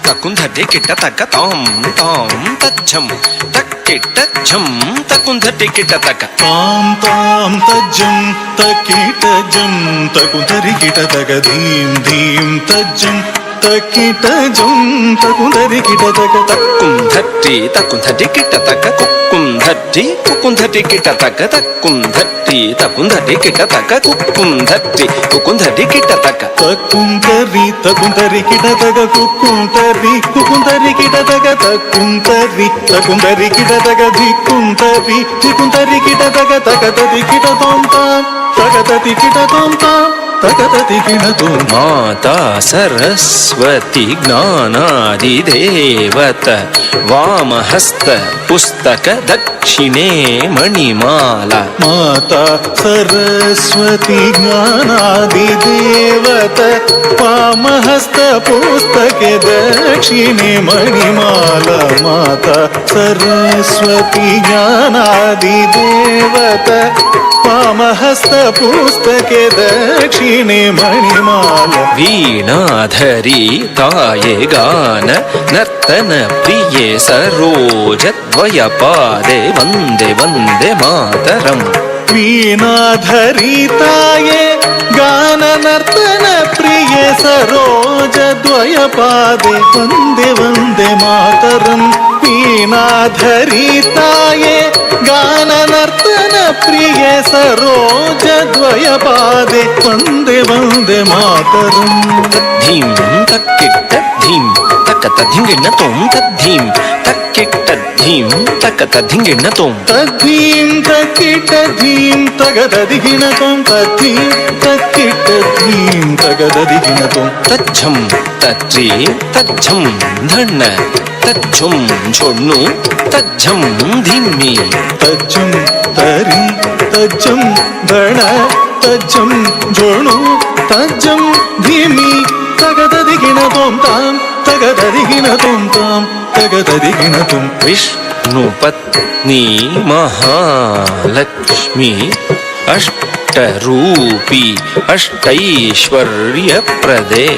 तकुंधटे kit तक ताम ताम तज्जम तकिट झम तकुंधटे किट तक ताम ताम तज्जम तकिट जम तकुंधरी किट तक धीम धीम तज्जम तकिट जम तकुंधरी किट तक तकुंधटे किट तक कुकुंधटे किट तक तकुंधटे किट तक कुकुंधटे किट तक तकुंधरी किट तक कुकुंधरी किट तक तकुंधरी किट तक धिकुंधरी किट तक तकतति किट तोम ताम तकतति किट तोम ताम तकतति किट तोम। माता सरस्वती ज्ञानादि देवत वामहस्त पुस्तक दक्षिणे मणिमाला। माता सरस्वती ज्ञानादि देवत वामहस्त पुस्तक दक्षिणे मणिमाला। माता सरस्वती ज्ञानादि देवत वामहस्त पुस्तक दक्षिणे मणिमाला। वीणाधरी ताये गान नर्तन प्रिये सरोज द्वयपादे वन्दे वन्दे मातरम्। वीणाधरी ताये गान नर्तन प्रिये सरोज द्वयपादे वन्दे वन्दे मातरम्। वीणाधरी ताये गान नर्तन प्रिये सरोज द्वयपादे वन्दे वन्दे मातरम्। धीम तक्किट धीम तकत धिंगिण तोम तद्धीम तक्किट धीम तकत धिंगिण तोम तद्धीम तक्किट धीम तकत धिंगिण तोम तद्धीम तक्किट धीम तकत धिंगिण तोम। तज्झम तज्जीम तज्झम धन्न तज्झुम छोड़नु तज्झम धीमी तज्झम तरी तज्झम धण तज्झम जोड़नु तज्झम धीमी तकत धिंगिण तोम ताम तकत धिंगिण तोम ताम तकत धिंगिण तोम। विष्णुपत्नी महालक्ष्मी अष्टरूपी अष्टैश्वर्यप्रदे।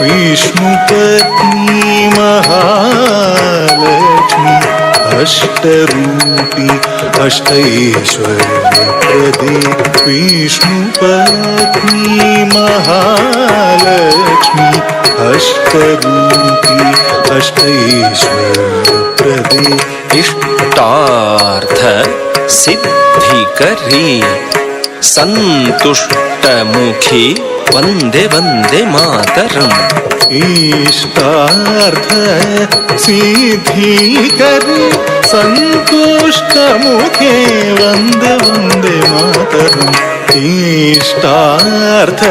विष्णुपत्नी महालक्ष्मी अष्टरूपी अष्टैश्वर्यप्रदे। विष्णुपत्नी महालक्ष्मी अष्टरूपी अष्टैश्वर्यप्रदे। इष्टार्थ सिद्धिकरी संतुष्टमुखी वन्दे वन्दे मातरम्। इष्टार्थ सिद्धिकरी संतुष्टमुखे वन्दे वन्दे मातरम्। मातरम इष्टार्थ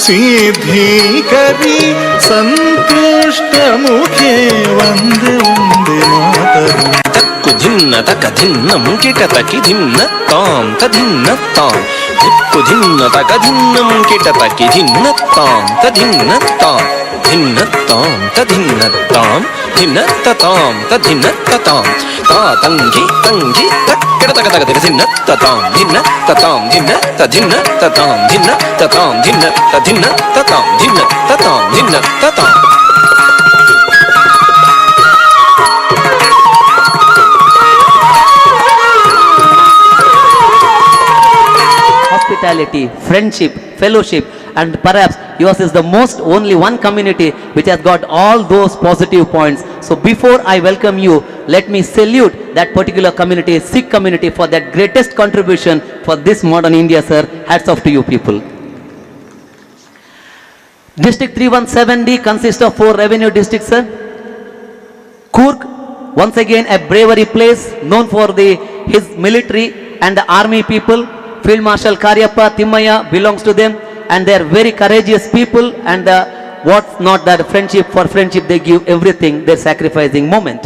सिद्धि करी संतुष्ट मुखे वंदे वंदे मातरम तक्कु धिन्न तक धिन्नं किट तकि धिन्न तां तधिन्न तां तक्कु धिन्न तक धिन्नं किट तकि धिन्न तां तधिन्न तां धिन्न तां तधिन्न तां धिन्न तां तधिन्न तां ता तंगि तंगि तक्किट तक तक धिन्न तां धिन्न तां धिन्न तधिन्न तां धिन्न तां धिन्न तधिन्न तां धिन्न तां धिन्न तां hospitality, friendship, fellowship, and perhaps yours is the most only one community which has got all those positive points. So before I welcome you, let me salute that particular community, Sikh community, for that greatest contribution for this modern India, sir. Hats off to you people. District 317D consists of 4 revenue districts, sir. Coorg, once again a bravery place known for his military and the army people. Field Marshal Karyappa, Timmaya belongs to them, and they are very courageous people, and what's not that friendship, for friendship they give everything, their sacrificing moment.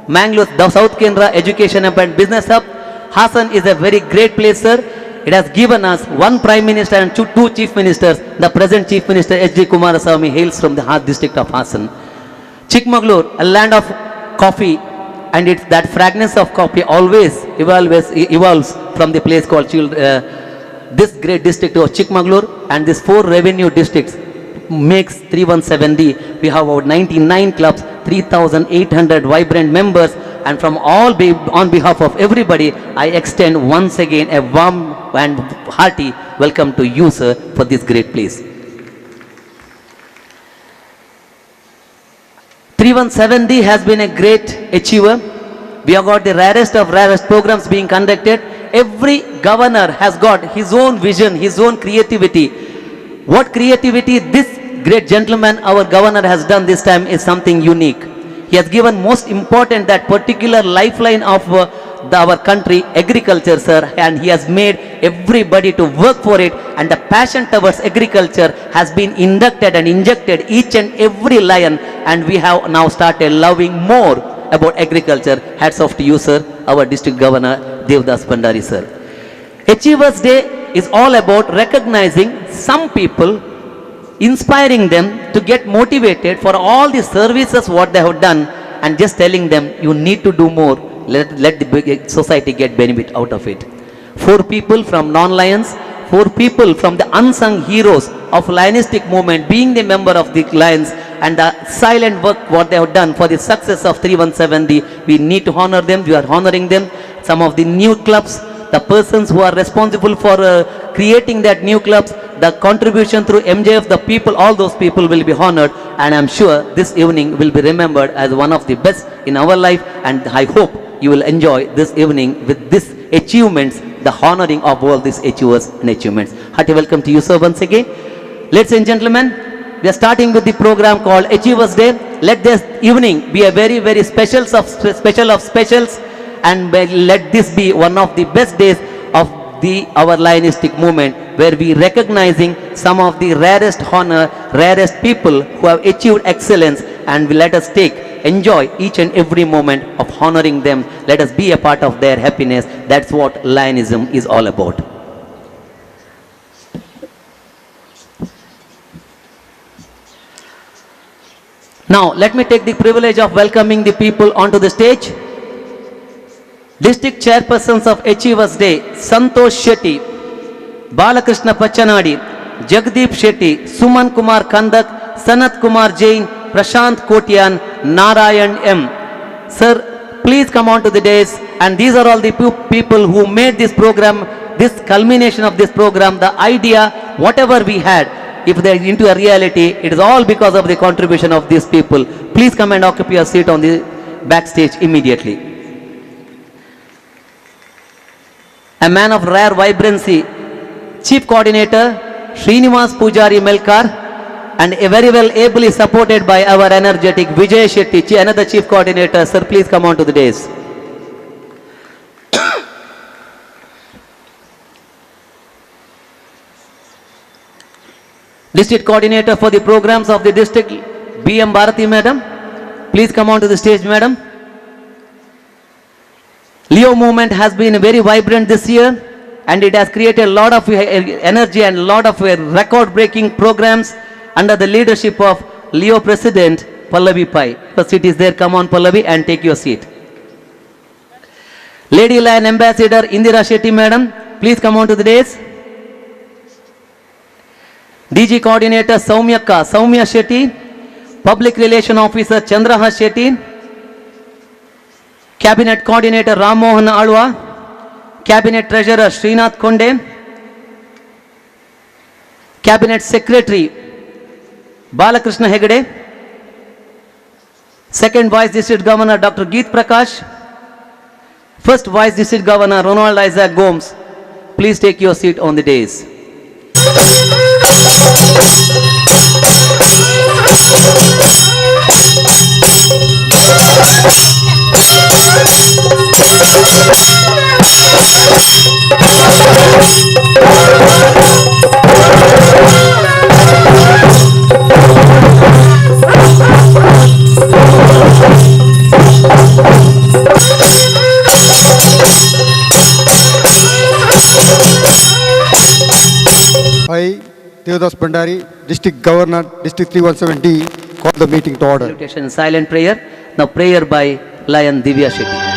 Mangalore, the South Kendra Education Hub and Business Hub. Hassan is a very great place, sir. It has given us 1 Prime Minister and 2 Chief Ministers. The present Chief Minister H.D. Kumaraswamy hails from the district of Hassan. Chikmagalur, a land of coffee, and it's that fragrance of coffee always evolves from the place called this great district of Chikmagalur, and these 4 revenue districts makes 317D. We have about 99 clubs, 3,800 vibrant members, and from all on behalf of everybody, I extend once again a warm and hearty welcome to you, sir, for this great place. 317D has been a great achiever. We have got the rarest of rarest programs being conducted. Every governor has got his own vision, his own creativity. What creativity this great gentleman, our governor, has done this time is something unique. He has given most important that particular lifeline of our country, agriculture, sir, and he has made everybody to work for it, and the passion towards agriculture has been inducted and injected each and every lion, and we have now started loving more about agriculture. Hats off to you, sir, our district governor Devdas Bhandari, sir. Achievers Day is all about recognizing some people, inspiring them to get motivated for all the services what they have done, and just telling them you need to do more. Let the society get benefit out of it. 4 people from non-lions, 4 people from the unsung heroes of Lionistic movement, being the member of the Lions, and the silent work what they have done for the success of 317D. We need to honor them. We are honoring them. Some of the new clubs, the persons who are responsible for creating that new clubs, the contribution through MJF, the people, all those people will be honored, and I'm sure this evening will be remembered as one of the best in our life, and I hope you will enjoy this evening with these achievements, the honoring of all these achievers and achievements. Hearty welcome to you, sir, once again. Ladies and gentlemen, we are starting with the program called Achievers Day. Let this evening be a very, very special of specials, and let this be one of the best days of our Lionistic movement, where we recognizing some of the rarest honor, rarest people who have achieved excellence, and let us enjoy each and every moment of honoring them. Let us be a part of their happiness. That's what Lionism is all about. Now, let me take the privilege of welcoming the people onto the stage. District Chairpersons of Achievers Day, Santosh Shetty, Balakrishna Pachanadi, Jagdeep Shetty, Suman Kumar Kandak, Sanat Kumar Jain, Prashant Kotian, Narayan M. Sir, please come on to the dais, and these are all the people who made this program, this culmination of this program, the idea, whatever we had, if they are into a reality, it is all because of the contribution of these people. Please come and occupy your seat on the backstage immediately. A man of rare vibrancy, Chief Coordinator Srinivas Pujari Melkar, and very well ably supported by our energetic Vijay Shetty, another Chief Coordinator. Sir, please come on to the dais. District Coordinator for the programs of the district, B.M. Bharati Madam. Please come on to the stage, Madam. Leo movement has been very vibrant this year and it has created a lot of energy and a lot of record-breaking programs under the leadership of Leo President Pallavi Pai. The seat is there. Come on, Pallavi, and take your seat. Lady Lion Ambassador Indira Shetty Madam, please come on to the dais. DG Coordinator Soumya Shetty, Public Relation Officer Chandraha Shetty, Cabinet Coordinator Ram Mohan Alwa, Cabinet Treasurer Srinath Konde, Cabinet Secretary Balakrishna Hegde, Second Vice District Governor Dr. Geet Prakash, First Vice District Governor Ronald Isaac Gomes. Please take your seat on the dais. I, Devadas Bhandari, District Governor, District 317D, call the meeting to order. Salutation, silent prayer. Now prayer by Lion Divya Shetty.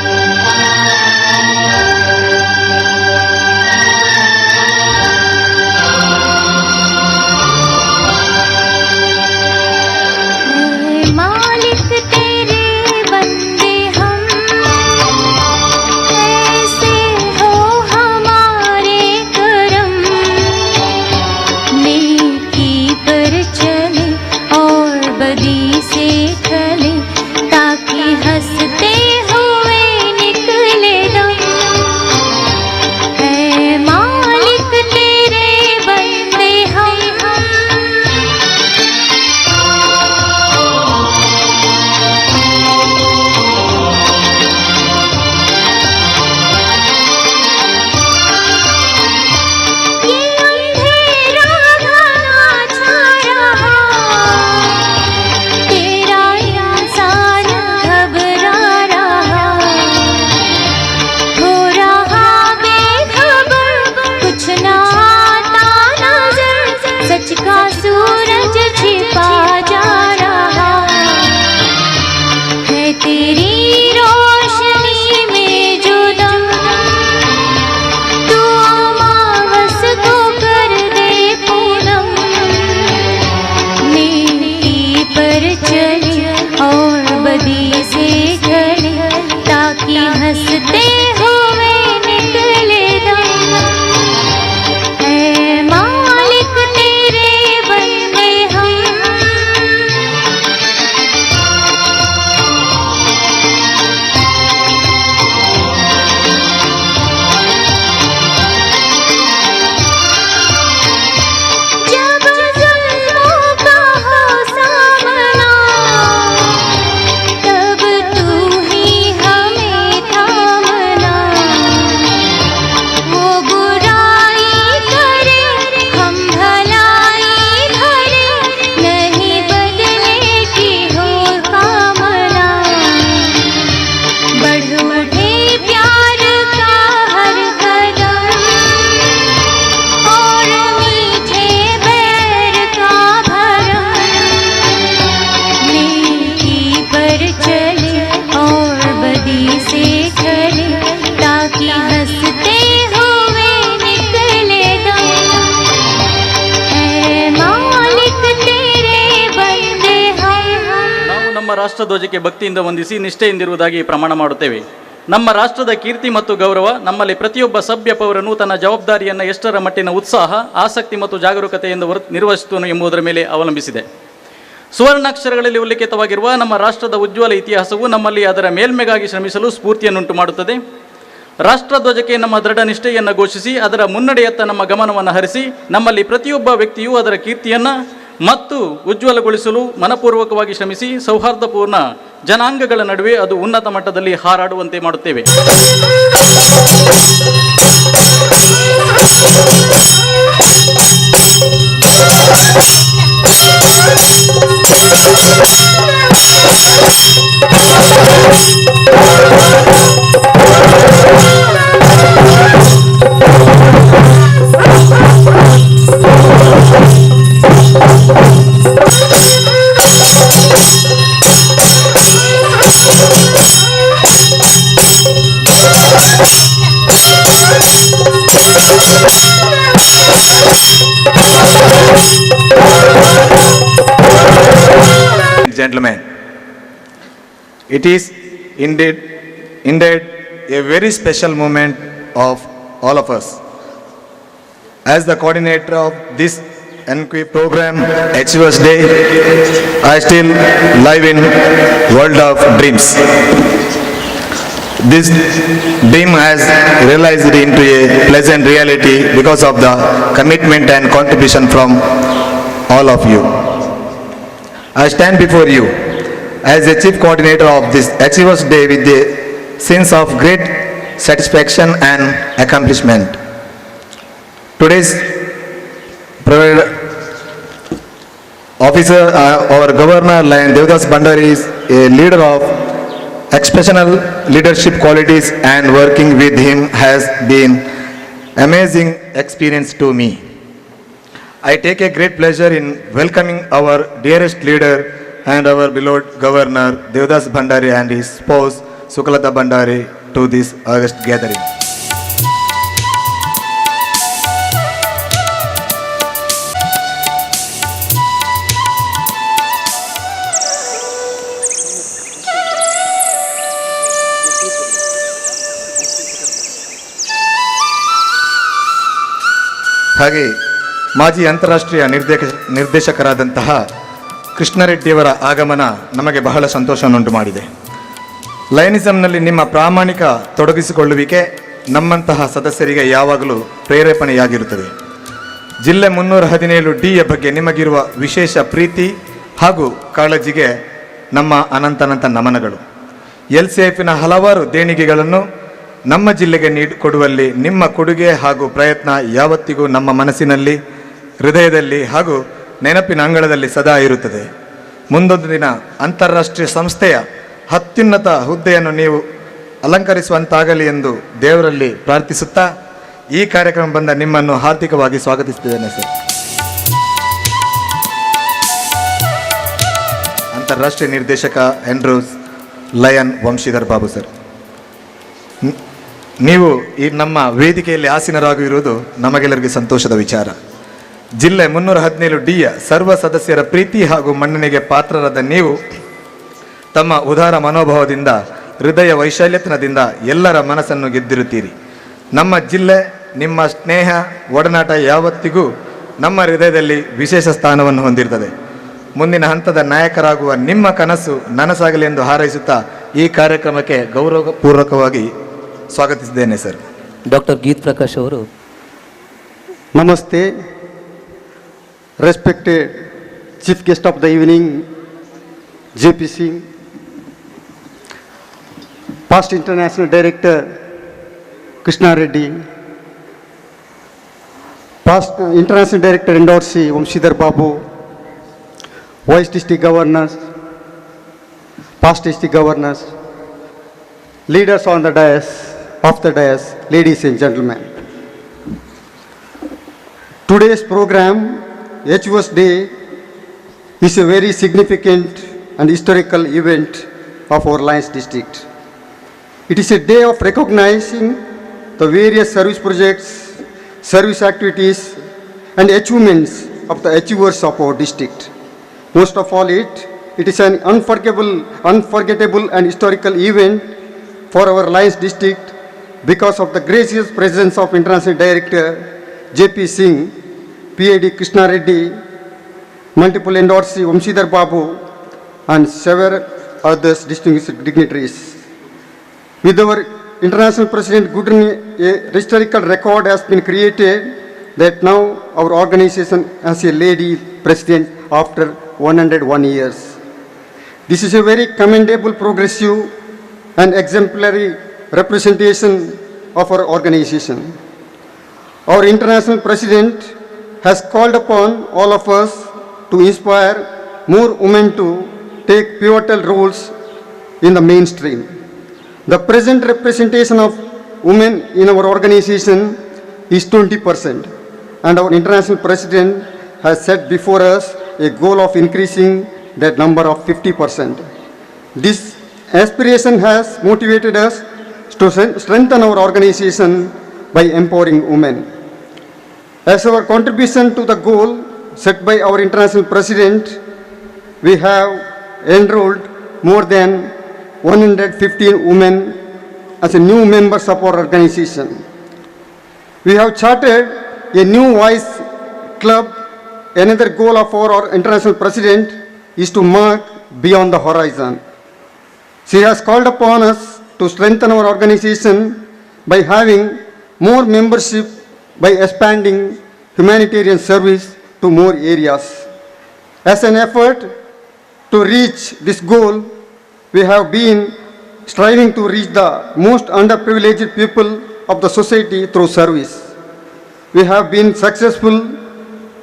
ರಾಷ್ಟ್ರಧ್ವಜಕ್ಕೆ ಭಕ್ತಿಯಿಂದ ವಂದಿಸಿ ನಿಷ್ಠೆಯಿಂದಿರುವುದಾಗಿ ಪ್ರಮಾಣ ಮಾಡುತ್ತೇವೆ. ನಮ್ಮ ರಾಷ್ಟ್ರದ ಕೀರ್ತಿ ಮತ್ತು ಗೌರವ ನಮ್ಮಲ್ಲಿ ಪ್ರತಿಯೊಬ್ಬ ಸಭ್ಯ ಪೌರನು ತನ್ನ ಜವಾಬ್ದಾರಿಯನ್ನು ಎಷ್ಟರ ಮಟ್ಟಿನ ಉತ್ಸಾಹ, ಆಸಕ್ತಿ ಮತ್ತು ಜಾಗರೂಕತೆಯಿಂದ ನಿರ್ವಹಿಸುತ್ತಾನೆ ಎಂಬುದರ ಮೇಲೆ ಅವಲಂಬಿಸಿದೆ. ಸುವರ್ಣಾಕ್ಷರಗಳಲ್ಲಿ ಉಲ್ಲೇಖಿತವಾಗಿರುವ ನಮ್ಮ ರಾಷ್ಟ್ರದ ಉಜ್ವಲ ಇತಿಹಾಸವು ನಮ್ಮಲ್ಲಿ ಅದರ ಮೇಲ್ಮೆಗಾಗಿ ಶ್ರಮಿಸಲು ಸ್ಫೂರ್ತಿಯನ್ನುಂಟು ಮಾಡುತ್ತದೆ. ರಾಷ್ಟ್ರಧ್ವಜಕ್ಕೆ ನಮ್ಮ ದೃಢ ನಿಷ್ಠೆಯನ್ನು ಘೋಷಿಸಿ ಅದರ ಮುನ್ನಡೆಯತ್ತ ನಮ್ಮ ಗಮನವನ್ನು ಹರಿಸಿ ನಮ್ಮಲ್ಲಿ ಪ್ರತಿಯೊಬ್ಬ ವ್ಯಕ್ತಿಯೂ ಅದರ ಕೀರ್ತಿಯನ್ನು ಮತ್ತು ಉಜ್ವಲಗೊಳಿಸಲು ಮನಪೂರ್ವಕವಾಗಿ ಶ್ರಮಿಸಿ ಸೌಹಾರ್ದಪೂರ್ಣ ಜನಾಂಗಗಳ ನಡುವೆ ಅದು ಉನ್ನತ ಮಟ್ಟದಲ್ಲಿ ಹಾರಾಡುವಂತೆ ಮಾಡುತ್ತೇವೆ. gentlemen, it is indeed a very special moment of all of us. As the coordinator of this NQ program, Achievers Day, I still live in world of dreams. This dream has realized into a pleasant reality because of the commitment and contribution from all of you. I stand before you as the chief coordinator of this Achievers Day with a sense of great satisfaction and accomplishment. Today's officer, our Governor Lion Devdas Bhandari is a leader of exceptional leadership qualities, and working with him has been amazing experience to me. I take a great pleasure in welcoming our dearest leader and our beloved Governor Devdas Bhandari and his spouse Sukalata Bhandari to this august gathering. ಹಾಗೆ ಮಾಜಿ ಅಂತಾರಾಷ್ಟ್ರೀಯ ನಿರ್ದೇಶಕರಾದಂತಹ ಕೃಷ್ಣರೆಡ್ಡಿಯವರ ಆಗಮನ ನಮಗೆ ಬಹಳ ಸಂತೋಷವನ್ನುಂಟು ಮಾಡಿದೆ. ಲಯನಿಸಂನಲ್ಲಿ ನಿಮ್ಮ ಪ್ರಾಮಾಣಿಕ ತೊಡಗಿಸಿಕೊಳ್ಳುವಿಕೆ ನಮ್ಮಂತಹ ಸದಸ್ಯರಿಗೆ ಯಾವಾಗಲೂ ಪ್ರೇರೇಪಣೆಯಾಗಿರುತ್ತದೆ. ಜಿಲ್ಲೆ 317Dಯ ಬಗ್ಗೆ ನಿಮಗಿರುವ ವಿಶೇಷ ಪ್ರೀತಿ ಹಾಗೂ ಕಾಳಜಿಗೆ ನಮ್ಮ ಅನಂತ ನಮನಗಳು. LCFನ ಹಲವಾರು ದೇಣಿಗೆಗಳನ್ನು ನಮ್ಮ ಜಿಲ್ಲೆಗೆ ಕೊಡುವಲ್ಲಿ ನಿಮ್ಮ ಕೊಡುಗೆ ಹಾಗೂ ಪ್ರಯತ್ನ ಯಾವತ್ತಿಗೂ ನಮ್ಮ ಮನಸ್ಸಿನಲ್ಲಿ, ಹೃದಯದಲ್ಲಿ ಹಾಗೂ ನೆನಪಿನ ಅಂಗಳದಲ್ಲಿ ಸದಾ ಇರುತ್ತದೆ. ಮುಂದೊಂದು ದಿನ ಅಂತಾರಾಷ್ಟ್ರೀಯ ಸಂಸ್ಥೆಯ ಅತ್ಯುನ್ನತ ಹುದ್ದೆಯನ್ನು ನೀವು ಅಲಂಕರಿಸುವಂತಾಗಲಿ ಎಂದು ದೇವರಲ್ಲಿ ಪ್ರಾರ್ಥಿಸುತ್ತಾ ಈ ಕಾರ್ಯಕ್ರಮ ಬಂದ ನಿಮ್ಮನ್ನು ಹಾರ್ದಿಕವಾಗಿ ಸ್ವಾಗತಿಸುತ್ತಿದ್ದೇನೆ ಸರ್. ಅಂತಾರಾಷ್ಟ್ರೀಯ ನಿರ್ದೇಶಕ ಆಂಡ್ರೂಸ್ ಲಯನ್ ವಂಶೀಧರ್ ಬಾಬು ಸರ್, ನೀವು ಈ ನಮ್ಮ ವೇದಿಕೆಯಲ್ಲಿ ಆಸೀನರಾಗಿರುವುದು ನಮಗೆಲ್ಲರಿಗೆ ಸಂತೋಷದ ವಿಚಾರ. ಜಿಲ್ಲೆ 317Dಯ ಸರ್ವ ಸದಸ್ಯರ ಪ್ರೀತಿ ಹಾಗೂ ಮನ್ನಣೆಗೆ ಪಾತ್ರರಾದ ನೀವು ತಮ್ಮ ಉದಾರ ಮನೋಭಾವದಿಂದ, ಹೃದಯ ವೈಶಾಲ್ಯತನದಿಂದ ಎಲ್ಲರ ಮನಸ್ಸನ್ನು ಗೆದ್ದಿರುತ್ತೀರಿ. ನಮ್ಮ ಜಿಲ್ಲೆ, ನಿಮ್ಮ ಸ್ನೇಹ, ಒಡನಾಟ ಯಾವತ್ತಿಗೂ ನಮ್ಮ ಹೃದಯದಲ್ಲಿ ವಿಶೇಷ ಸ್ಥಾನವನ್ನು ಹೊಂದಿರುತ್ತದೆ. ಮುಂದಿನ ಹಂತದ ನಾಯಕರಾಗುವ ನಿಮ್ಮ ಕನಸು ನನಸಾಗಲಿ ಎಂದು ಹಾರೈಸುತ್ತಾ ಈ ಕಾರ್ಯಕ್ರಮಕ್ಕೆ ಗೌರವಪೂರ್ವಕವಾಗಿ ಸ್ವಾಗತಿಸಿದ್ದೇನೆ ಸರ್. ಡಾಕ್ಟರ್ ಗೀತ್ ಪ್ರಕಾಶ್ ಅವರು. Namaste, respected Chief Guest of the evening, JP Singh, past International Director Krishna Reddy, past International Director endorsee Vamshidhar Babu, Vice District Governors, past District Governors, leaders on the dais, off the dais, ladies and gentlemen. Today's program, Achievers Day, is a very significant and historical event of our Lions District. It is a day of recognizing the various service projects, service activities, and achievements of the achievers of our district. Most of all, it is an unforgettable and historical event for our Lions District because of the gracious presence of International Director JP Singh, PID Krishna Reddy, multiple endorsee Vamshidhar Babu, and several others distinguished dignitaries. With our International President Goodrin, a historical record has been created that now our organization has a lady president after 101 years. This is a very commendable, progressive, and exemplary representation of our organization. Our International President has called upon all of us to inspire more women to take pivotal roles in the mainstream. The present representation of women in our organization is 20%, and our International President has set before us a goal of increasing that number of 50%. This aspiration has motivated us to strengthen our organization by empowering women. As our contribution to the goal set by our International President, we have enrolled more than 115 women as a new members of our organization. We have chartered a new voice club. Another goal of our international president is to mark beyond the horizon. She has called upon us to strengthen our organization by having more membership, by expanding humanitarian service to more areas. As an effort to reach this goal, we have been striving to reach the most underprivileged people of the society through service. We have been successful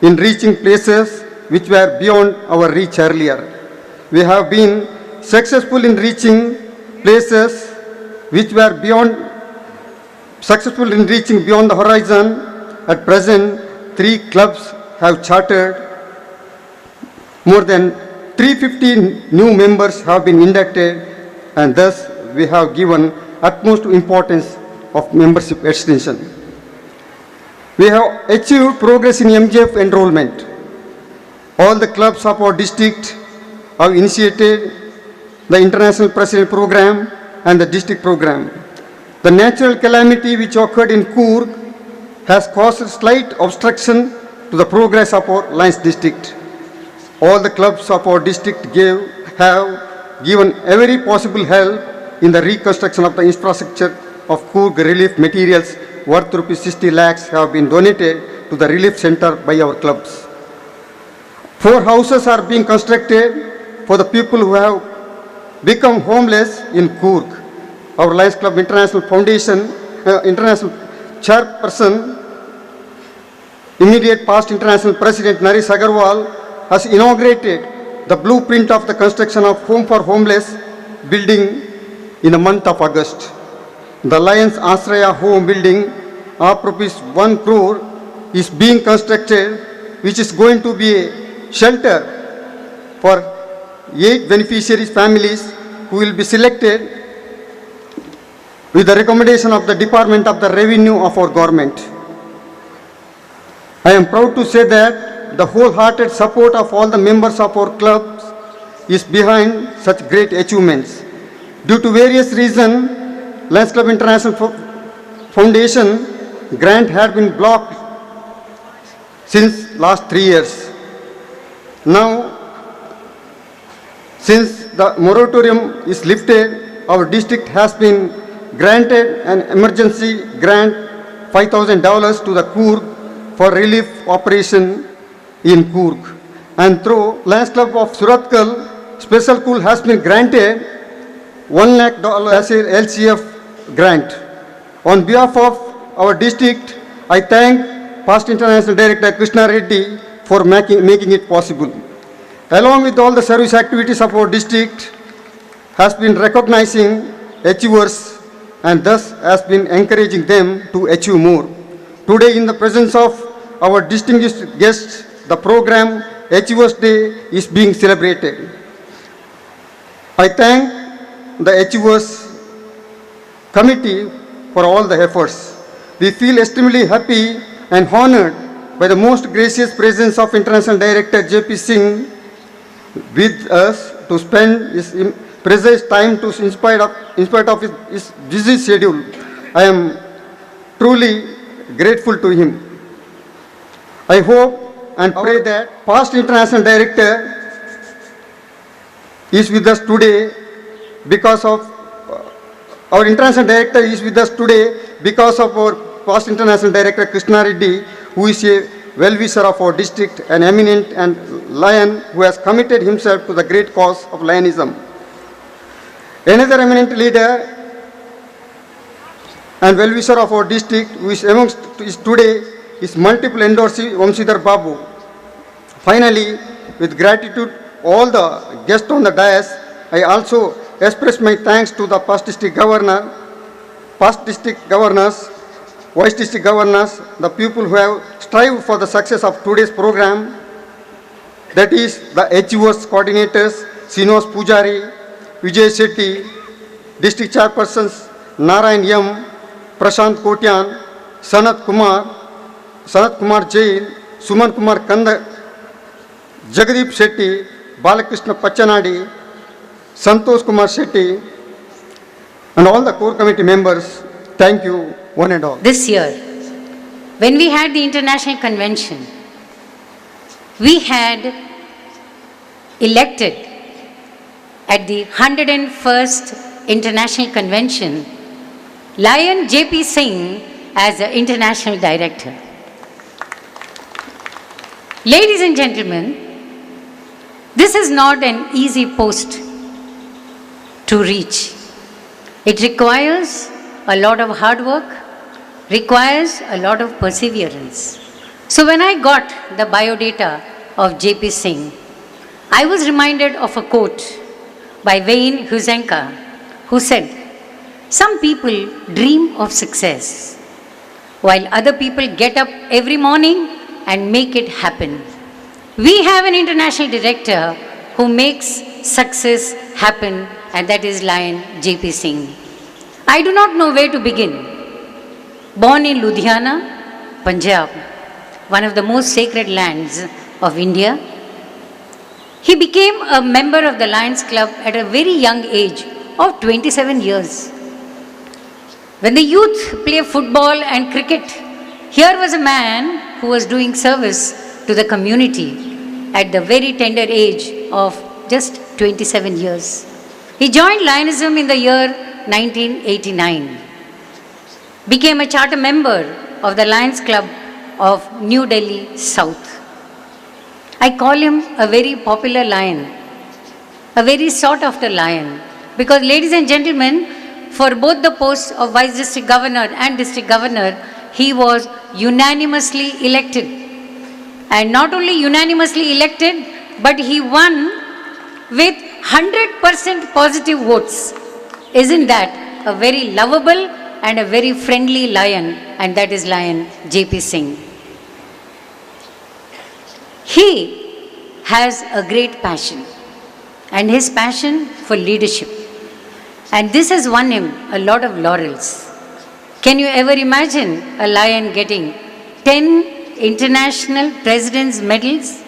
in reaching places which were beyond our reach earlier. We have been successful in reaching places which were beyond the horizon. At present, 3 clubs have chartered. More than 350 new members have been inducted, and thus we have given utmost importance of membership extension. We have achieved progress in MGF enrollment. All the clubs of our district have initiated the International President Program and the district program. The natural calamity which occurred in Coorg has caused slight obstruction to the progress of our Lions district. All the clubs of our district have given every possible help in the reconstruction of the infrastructure of Coorg relief materials worth ₹60 lakhs have been donated to the relief center by our clubs. 4 houses are being constructed for the people who have become homeless in Coorg. Our Lions Club International Foundation, International Chairperson, immediate past International President Naresh Agarwal has inaugurated the blueprint of the construction of Home for Homeless building in the month of August. The Lions Asraya Home building of ₹1 crore is being constructed, which is going to be a shelter for 8 beneficiaries families who will be selected with the recommendation of the Department of the Revenue of our government. I am proud to say that the wholehearted support of all the members of our clubs is behind such great achievements. Due to various reasons, Lions Club International Foundation grant had been blocked since last 3 years. Now, since the moratorium is lifted, our district has been granted an emergency grant $5,000 to the Coorg for relief operation in Coorg. And through Lions Club of Surathkal, special school has been granted $1 lakh as a LCF grant. On behalf of our district, I thank past International Director Krishna Reddy for making it possible. Along with all the service activities of our district, has been recognizing achievers and thus has been encouraging them to achieve more. Today, in the presence of our distinguished guests, the program Achievers Day is being celebrated. I thank the Achievers Committee for all the efforts. We feel extremely happy and honored by the most gracious presence of International Director J.P. Singh with us to spend his precious time in spite of his busy schedule. I am truly grateful to him. I hope and pray that past International Director is with us today because of our International Director is with us today because of our past International Director Krishna Reddy, who is a well-wisher of our district, an eminent and lion who has committed himself to the great cause of Lionism. Another eminent leader and well-wisher of our district who is amongst is today is multiple endorsee Vamshidhar Babu. Finally, with gratitude all the guests on the dais, I also express my thanks to the past district governors, vice district governors, the people who have strived for the success of today's program, that is the Achievers coordinators, Sinos Pujari, Vijay Shetty, district chairpersons Narayan M, Prashant Kotyan, Sanat Kumar Jain, Suman Kumar Kanda, Jagdeep Shetty, Balakrishna Pachanadi, Santosh Kumar Shetty, and all the core committee members, thank you one and all. This year, when we had the international convention, we had elected at the 101st International Convention Lion J.P. Singh as the International Director. Ladies and gentlemen, this is not an easy post to reach. It requires a lot of hard work, requires a lot of perseverance. So when I got the biodata of J.P. Singh, I was reminded of a quote by Wayne Huizenga, who said, "Some people dream of success, while other people get up every morning and make it happen." We have an international director who makes success happen, and that is Lion J.P. Singh. I do not know where to begin. Born in Ludhiana, Punjab, one of the most sacred lands of India, he became a member of the Lions Club at a very young age of 27 years. When the youth play football and cricket, here was a man who was doing service to the community at the very tender age of just 27 years. He joined Lionism in the year 1989, became a charter member of the Lions Club of New Delhi South. I call him a very popular lion, a very sought after lion, because ladies and gentlemen, for both the posts of Vice District Governor and District Governor, he was unanimously elected. And not only unanimously elected, but he won with 100% positive votes. Isn't that a very lovable and a very friendly lion? And that is Lion J.P. Singh. He has a great passion, and his passion for leadership. And this has won him a lot of laurels. Can you ever imagine a lion getting 10 international president's medals,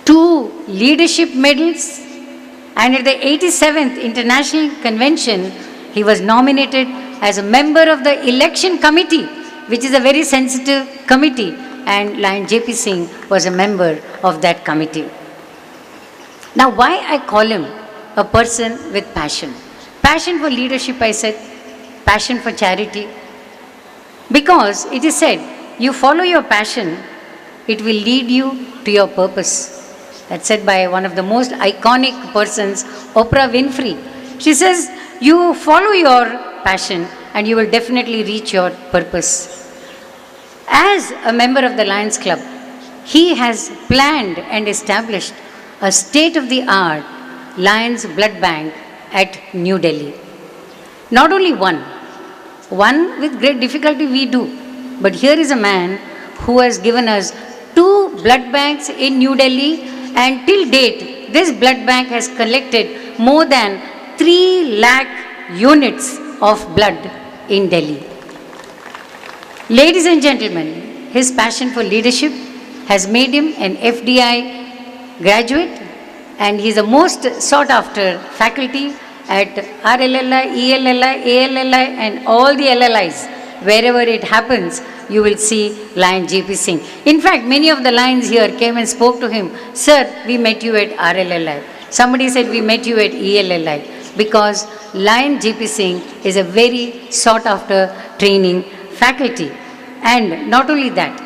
2 leadership medals, and at the 87th International Convention, he was nominated as a member of the election committee, which is a very sensitive committee, and Lion J.P. Singh was a member of that committee. Now, why I call him a person with passion? Passion for leadership, I said, passion for charity. Because it is said, you follow your passion, it will lead you to your purpose. That's said by one of the most iconic persons, Oprah Winfrey. She says, you follow your passion and you will definitely reach your purpose. As a member of the Lions Club, he has planned and established a state-of-the-art Lions Blood Bank at New Delhi. Not only one with great difficulty we do, but here is a man who has given us 2 blood banks in New Delhi, and till date, this blood bank has collected more than 3 lakh units of blood in Delhi. Ladies and gentlemen, his passion for leadership has made him an FDI graduate, and he is the most sought after faculty at RLLI, ELLI, ALLI, and all the LLIs. Wherever it happens, you will see Lion J.P. Singh. In fact, many of the lions here came and spoke to him. Sir, we met you at RLLI. Somebody said we met you at ELLI. Because Lion J.P. Singh is a very sought after training faculty. And not only that,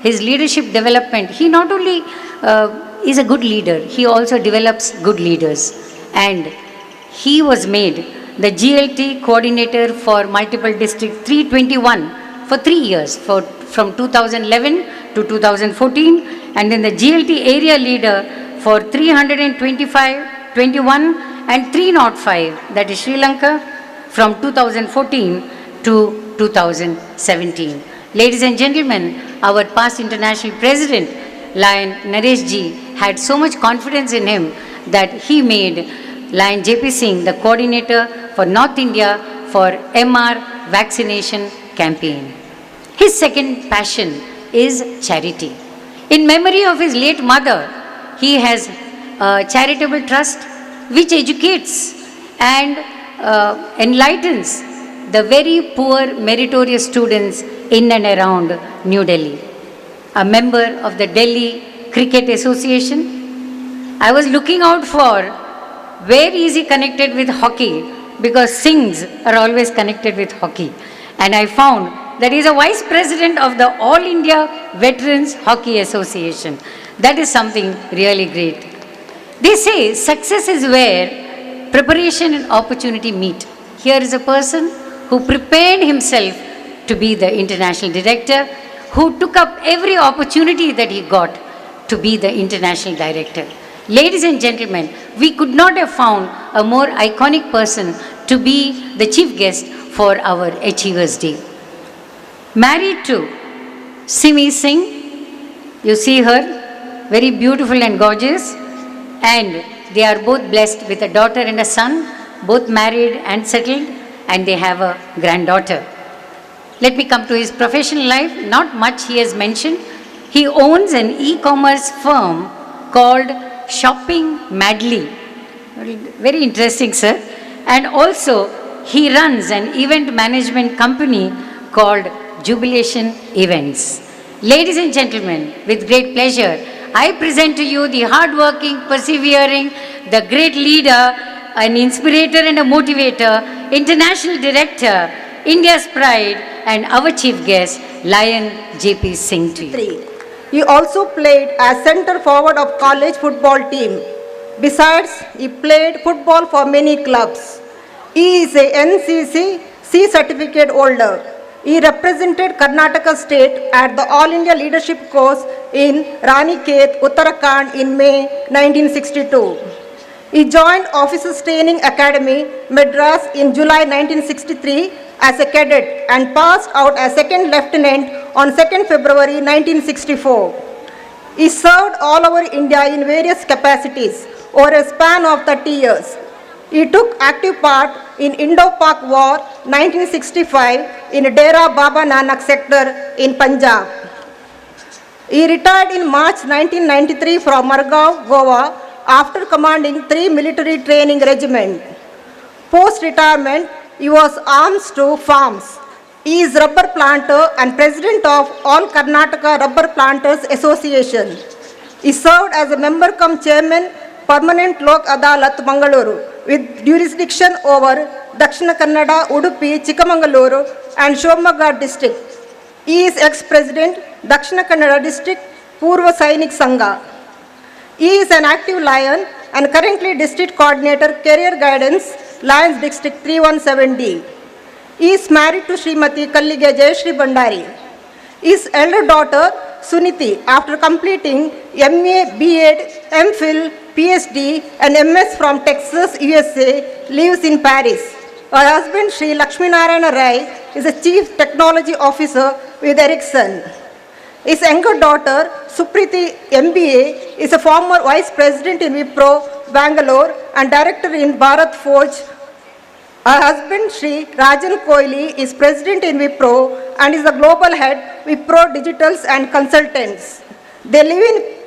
his leadership development, he not only is a good leader, he also develops good leaders. And he was made the GLT coordinator for Multiple District 321 for 3 years, from 2011 to 2014, and then the GLT area leader for 325, 21 and 305, that is Sri Lanka, from 2014 to 2017. Ladies and gentlemen, our past international president, Lion Naresh Ji, had so much confidence in him that he made Lion J.P. Singh the coordinator for North India for MR vaccination campaign. His second passion is charity. In memory of his late mother, he has a charitable trust which educates and enlightens the very poor meritorious students in and around New Delhi. A member of the Delhi Cricket Association, I was looking out for where is he connected with hockey, because Singhs are always connected with hockey. And I found that he is a vice president of the All India Veterans Hockey Association. That is something really great. They say success is where preparation and opportunity meet. Here is a person who prepared himself to be the international director, who took up every opportunity that he got to be the international director. Ladies and gentlemen, we could not have found a more iconic person to be the chief guest for our Achievers Day. Married to Simi Singh, you see her, very beautiful and gorgeous, and they are both blessed with a daughter and a son, both married and settled, and they have a granddaughter. Let me come to his professional life. Not much he has mentioned. He owns an e-commerce firm called Shopping Madly. Very interesting, sir. And also, he runs an event management company called Jubilation Events. Ladies and gentlemen, with great pleasure, I present to you the hardworking, persevering, the great leader, an inspirator and a motivator, international director, India's pride, and our chief guest, Lion JP Singh to you. He also played as center forward of college football team. Besides, he played football for many clubs. He is a NCC C certificate holder. He represented Karnataka state at the All India Leadership course in Ranikhet, Uttarakhand in May 1962. He joined Officers Training Academy, Madras in July 1963 as a cadet and passed out as second lieutenant on 2nd February 1964. He served all over India in various capacities over a span of 30 years. He took active part in Indo-Pak War 1965 in Dera Baba Nanak sector in Punjab. He retired in March 1993 from Margao, Goa after commanding 3 military training regiments. Post-retirement, he was arms to farms. He is rubber planter and president of All Karnataka Rubber Planters Association. He served as a member cum chairman, Permanent Lok Adalat, Mangaluru, with jurisdiction over Dakshina Kannada, Udupi, Chikmagaluru, and Shivamogga district. He is ex-president, Dakshina Kannada district, Purva Sainik Sangha. He is an active Lion and currently district coordinator, career guidance, Lions district 317D. He is married to Srimati Kallige Jayashri Bandari. His elder daughter, Suniti, after completing MA, B.Ed, MPhil, PhD and MS from Texas, USA, lives in Paris. Her husband, Sri Lakshminarayana Rai, is a Chief Technology Officer with Ericsson. His younger daughter, Supriti MBA, is a former Vice President in Wipro, Bangalore, and Director in Bharat Forge. Her husband, Sri Rajan Koili, is President in Wipro and is the Global Head, Wipro Digitals and Consultants. They live in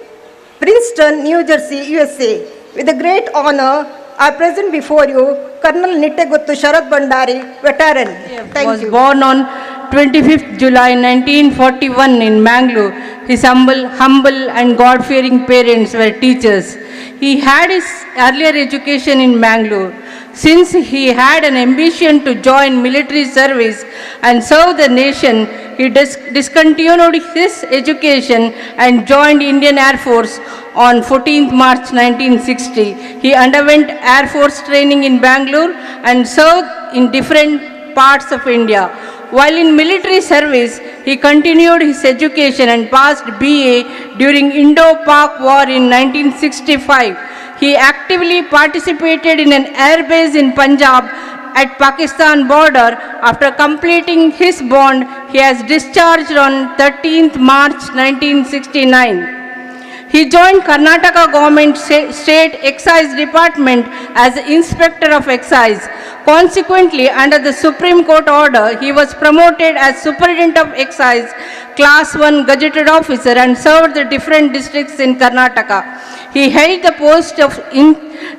Princeton, New Jersey, USA. With a great honor, I present before you Colonel Nitteguttu Sharad Bandari, veteran. Thank was you. born on 25th July 1941 in Mangalore. His humble and God-fearing parents were teachers. He had his earlier education in Mangalore. Since he had an ambition to join military service and serve the nation, he discontinued his education and joined Indian Air Force on 14th March 1960. He underwent Air Force training in Bangalore and served in different parts of India. While in military service, he continued his education and passed BA during Indo-Pak War in 1965. He actively participated in an air base in Punjab at Pakistan border. After completing his bond, he has discharged on 13th March 1969. He joined Karnataka Government State Excise Department as Inspector of Excise. Consequently, under the Supreme Court order, he was promoted as Superintendent of Excise, Class 1 Gazetted Officer, and served the different districts in Karnataka. He held the post of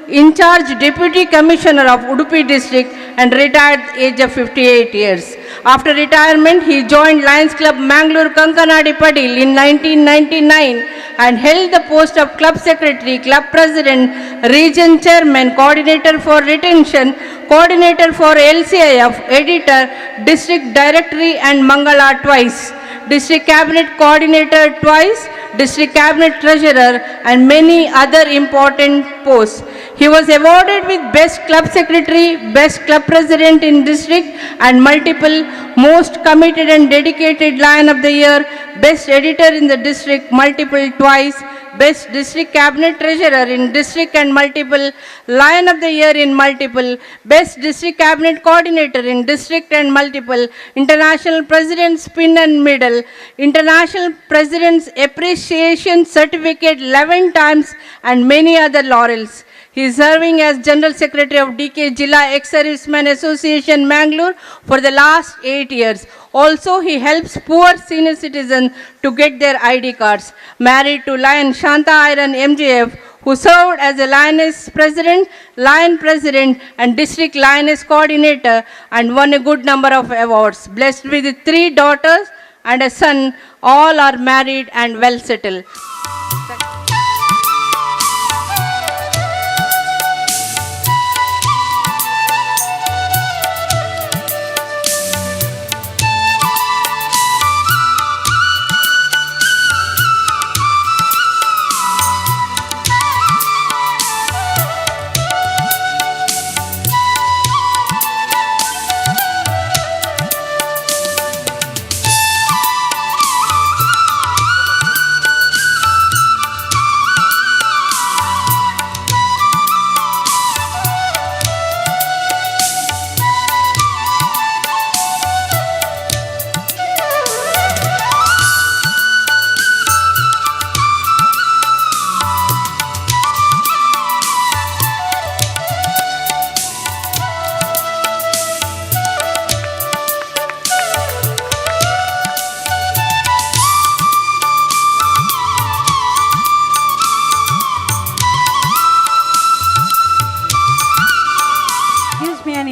in charge Deputy Commissioner of Udupi District and retired at the age of 58 years. After retirement, he joined Lions Club Mangalore Kankanadi Padil in 1999 and held the post of Club Secretary, Club President, Region Chairman, Coordinator for Retention, Coordinator for LCIF, Editor, District Directory and Mangala twice, District Cabinet Coordinator twice, District Cabinet Treasurer and many other important posts. He was awarded with Best Club Secretary, Best Club President in District and multiple Most Committed and Dedicated Lion of the Year, Best Editor in the District multiple twice, Best District Cabinet Treasurer in District and multiple, Lion of the Year in multiple, Best District Cabinet Coordinator in District and multiple, International President's Pin and Medal, International President's Appreciation Certificate 11 times and many other laurels. He is serving as General Secretary of DK Jilla Ex-Servicemen Association Mangalore for the last 8 years. Also, he helps poor senior citizens to get their ID cards. Married to Lion Shanta Iron MJF, who served as a Lioness President, Lion President and District Lioness Coordinator and won a good number of awards. Blessed with 3 daughters and a son, all are married and well settled.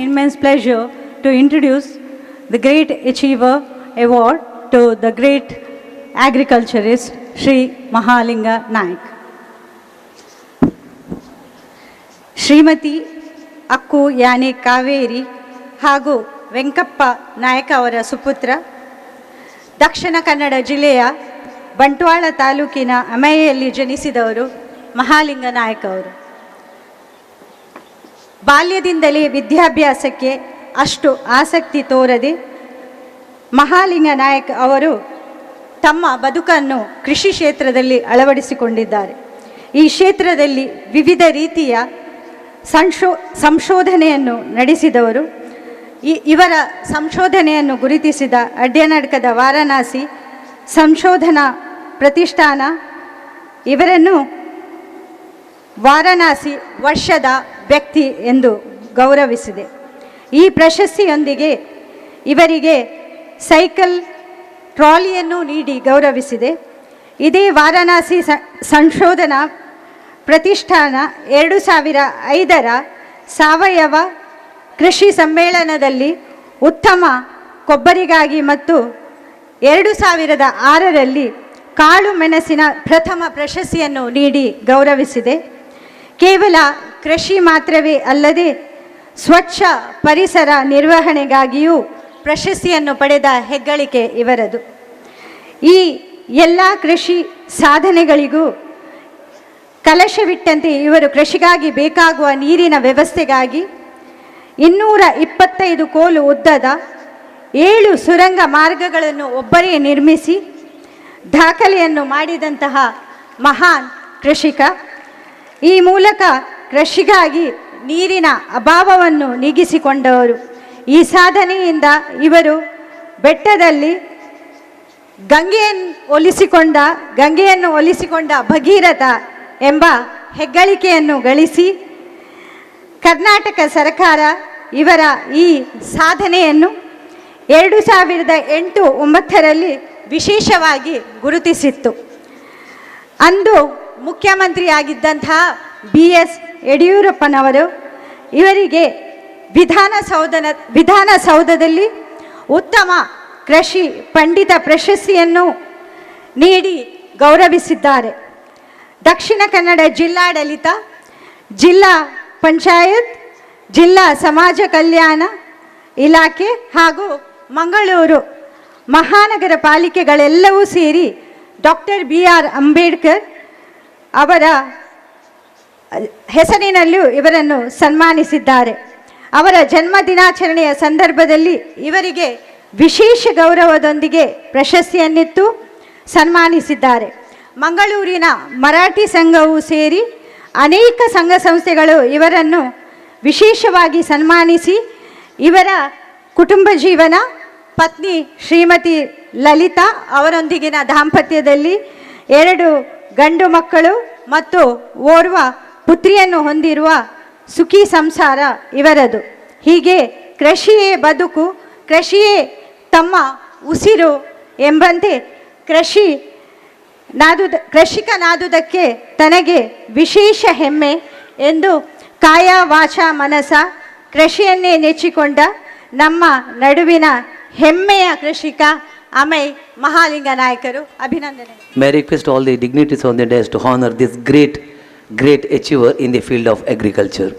Immense pleasure to introduce the Great Achiever Award to the great agriculturist Shri Mahalinga Naik. Shrimati ಅಕ್ಕು ಯಾನೆ ಕಾವೇರಿ ಹಾಗೂ ವೆಂಕಪ್ಪ ನಾಯಕ ಅವರ ಸುಪುತ್ರ, ದಕ್ಷಿಣ ಕನ್ನಡ ಜಿಲ್ಲೆಯ ಬಂಟ್ವಾಳ ತಾಲೂಕಿನ ಅಮೈಯಲ್ಲಿ ಜನಿಸಿದವರು ಮಹಾಲಿಂಗ ನಾಯಕ್ ಅವರು. ಬಾಲ್ಯದಿಂದಲೇ ವಿದ್ಯಾಭ್ಯಾಸಕ್ಕೆ ಅಷ್ಟು ಆಸಕ್ತಿ ತೋರದೆ ಮಹಾಲಿಂಗ ನಾಯಕ್ ಅವರು ತಮ್ಮ ಬದುಕನ್ನು ಕೃಷಿ ಕ್ಷೇತ್ರದಲ್ಲಿ ಅಳವಡಿಸಿಕೊಂಡಿದ್ದಾರೆ. ಈ ಕ್ಷೇತ್ರದಲ್ಲಿ ವಿವಿಧ ರೀತಿಯ ಸಂಶೋಧನೆಯನ್ನು ನಡೆಸಿದವರು. ಇವರ ಸಂಶೋಧನೆಯನ್ನು ಗುರುತಿಸಿದ ಅಡ್ಯನಡ್ಕದ ವಾರಣಾಸಿ ಸಂಶೋಧನಾ ಪ್ರತಿಷ್ಠಾನ ಇವರನ್ನು ವಾರಣಾಸಿ ವರ್ಷದ ವ್ಯಕ್ತಿ ಎಂದು ಗೌರವಿಸಿದೆ. ಈ ಪ್ರಶಸ್ತಿಯೊಂದಿಗೆ ಇವರಿಗೆ ಸೈಕಲ್ ಟ್ರಾಲಿಯನ್ನು ನೀಡಿ ಗೌರವಿಸಿದೆ. ಇದೇ ವಾರಣಾಸಿ ಸಂಶೋಧನಾ ಪ್ರತಿಷ್ಠಾನ 2005ರ ಸಾವಯವ ಕೃಷಿ ಸಮ್ಮೇಳನದಲ್ಲಿ ಉತ್ತಮ ಕೊಬ್ಬರಿಗಾಗಿ ಮತ್ತು 2006ರಲ್ಲಿ ಕಾಳು ಮೆಣಸಿನ ಪ್ರಥಮ ಪ್ರಶಸ್ತಿಯನ್ನು ನೀಡಿ ಗೌರವಿಸಿದೆ. ಕೇವಲ ಕೃಷಿ ಮಾತ್ರವೇ ಅಲ್ಲದೆ ಸ್ವಚ್ಛ ಪರಿಸರ ನಿರ್ವಹಣೆಗಾಗಿಯೂ ಪ್ರಶಸ್ತಿಯನ್ನು ಪಡೆದ ಹೆಗ್ಗಳಿಕೆ ಇವರದು. ಈ ಎಲ್ಲ ಕೃಷಿ ಸಾಧನೆಗಳಿಗೂ ಕಲಶವಿಟ್ಟಂತೆ ಇವರು ಕೃಷಿಗಾಗಿ ಬೇಕಾಗುವ ನೀರಿನ ವ್ಯವಸ್ಥೆಗಾಗಿ 225 ಕೋಲು ಉದ್ದದ 7 ಸುರಂಗ ಮಾರ್ಗಗಳನ್ನು ಒಬ್ಬರೇ ನಿರ್ಮಿಸಿ ದಾಖಲೆಯನ್ನು ಮಾಡಿದಂತಹ ಮಹಾನ್ ಕೃಷಿಕ. ಈ ಮೂಲಕ ಕೃಷಿಗಾಗಿ ನೀರಿನ ಅಭಾವವನ್ನು ನೀಗಿಸಿಕೊಂಡವರು. ಈ ಸಾಧನೆಯಿಂದ ಇವರು ಬೆಟ್ಟದಲ್ಲಿ ಗಂಗೆಯನ್ನು ಒಲಿಸಿಕೊಂಡ ಭಗೀರಥ ಎಂಬ ಹೆಗ್ಗಳಿಕೆಯನ್ನು ಗಳಿಸಿ ಕರ್ನಾಟಕ ಸರ್ಕಾರ ಇವರ ಈ ಸಾಧನೆಯನ್ನು 2008-09ರಲ್ಲಿ ವಿಶೇಷವಾಗಿ ಗುರುತಿಸಿತ್ತು. ಅಂದು ಮುಖ್ಯಮಂತ್ರಿಯಾಗಿದ್ದಂತಹ BS ಯಡಿಯೂರಪ್ಪನವರು ಇವರಿಗೆ ವಿಧಾನಸೌಧದಲ್ಲಿ ಉತ್ತಮ ಕೃಷಿ ಪಂಡಿತ ಪ್ರಶಸ್ತಿಯನ್ನು ನೀಡಿ ಗೌರವಿಸಿದ್ದಾರೆ. ದಕ್ಷಿಣ ಕನ್ನಡ ಜಿಲ್ಲಾಡಳಿತ, ಜಿಲ್ಲಾ ಪಂಚಾಯತ್, ಜಿಲ್ಲಾ ಸಮಾಜ ಕಲ್ಯಾಣ ಇಲಾಖೆ ಹಾಗೂ ಮಂಗಳೂರು ಮಹಾನಗರ ಪಾಲಿಕೆಗಳೆಲ್ಲವೂ ಸೇರಿ ಡಾಕ್ಟರ್ BR ಅಂಬೇಡ್ಕರ್ ಅವರ ಹೆಸರಿನಲ್ಲೂ ಇವರನ್ನು ಸನ್ಮಾನಿಸಿದ್ದಾರೆ. ಅವರ ಜನ್ಮ ದಿನಾಚರಣೆಯ ಸಂದರ್ಭದಲ್ಲಿ ಇವರಿಗೆ ವಿಶೇಷ ಗೌರವದೊಂದಿಗೆ ಪ್ರಶಸ್ತಿಯನ್ನಿತ್ತು ಸನ್ಮಾನಿಸಿದ್ದಾರೆ. ಮಂಗಳೂರಿನ ಮರಾಠಿ ಸಂಘವೂ ಸೇರಿ ಅನೇಕ ಸಂಘ ಸಂಸ್ಥೆಗಳು ಇವರನ್ನು ವಿಶೇಷವಾಗಿ ಸನ್ಮಾನಿಸಿ ಇವರ ಕುಟುಂಬ ಜೀವನ, ಪತ್ನಿ ಶ್ರೀಮತಿ ಲಲಿತಾ ಅವರೊಂದಿಗಿನ ದಾಂಪತ್ಯದಲ್ಲಿ 2 ಗಂಡು ಮಕ್ಕಳು ಮತ್ತು ಓರ್ವ ಪುತ್ರಿಯನ್ನು ಹೊಂದಿರುವ ಸುಖಿ ಸಂಸಾರ ಇವರದು. ಹೀಗೆ ಕೃಷಿಯೇ ಬದುಕು, ಕೃಷಿಯೇ ತಮ್ಮ ಉಸಿರು ಎಂಬಂತೆ ಕೃಷಿಕನಾದುದಕ್ಕೆ ತನಗೆ ವಿಶೇಷ ಹೆಮ್ಮೆ ಎಂದು ಕಾಯ ವಾಚ ಮನಸ ಕೃಷಿಯನ್ನೇ ನೆಚ್ಚಿಕೊಂಡ ನಮ್ಮ ನಡುವಿನ ಹೆಮ್ಮೆಯ ಕೃಷಿಕ ಅಮೈ ಮಹಾಲಿಂಗ ನಾಯಕರು. ಅಭಿನಂದನೆ. May I request all the dignitaries on the dais to honor this great achiever in the field of agriculture.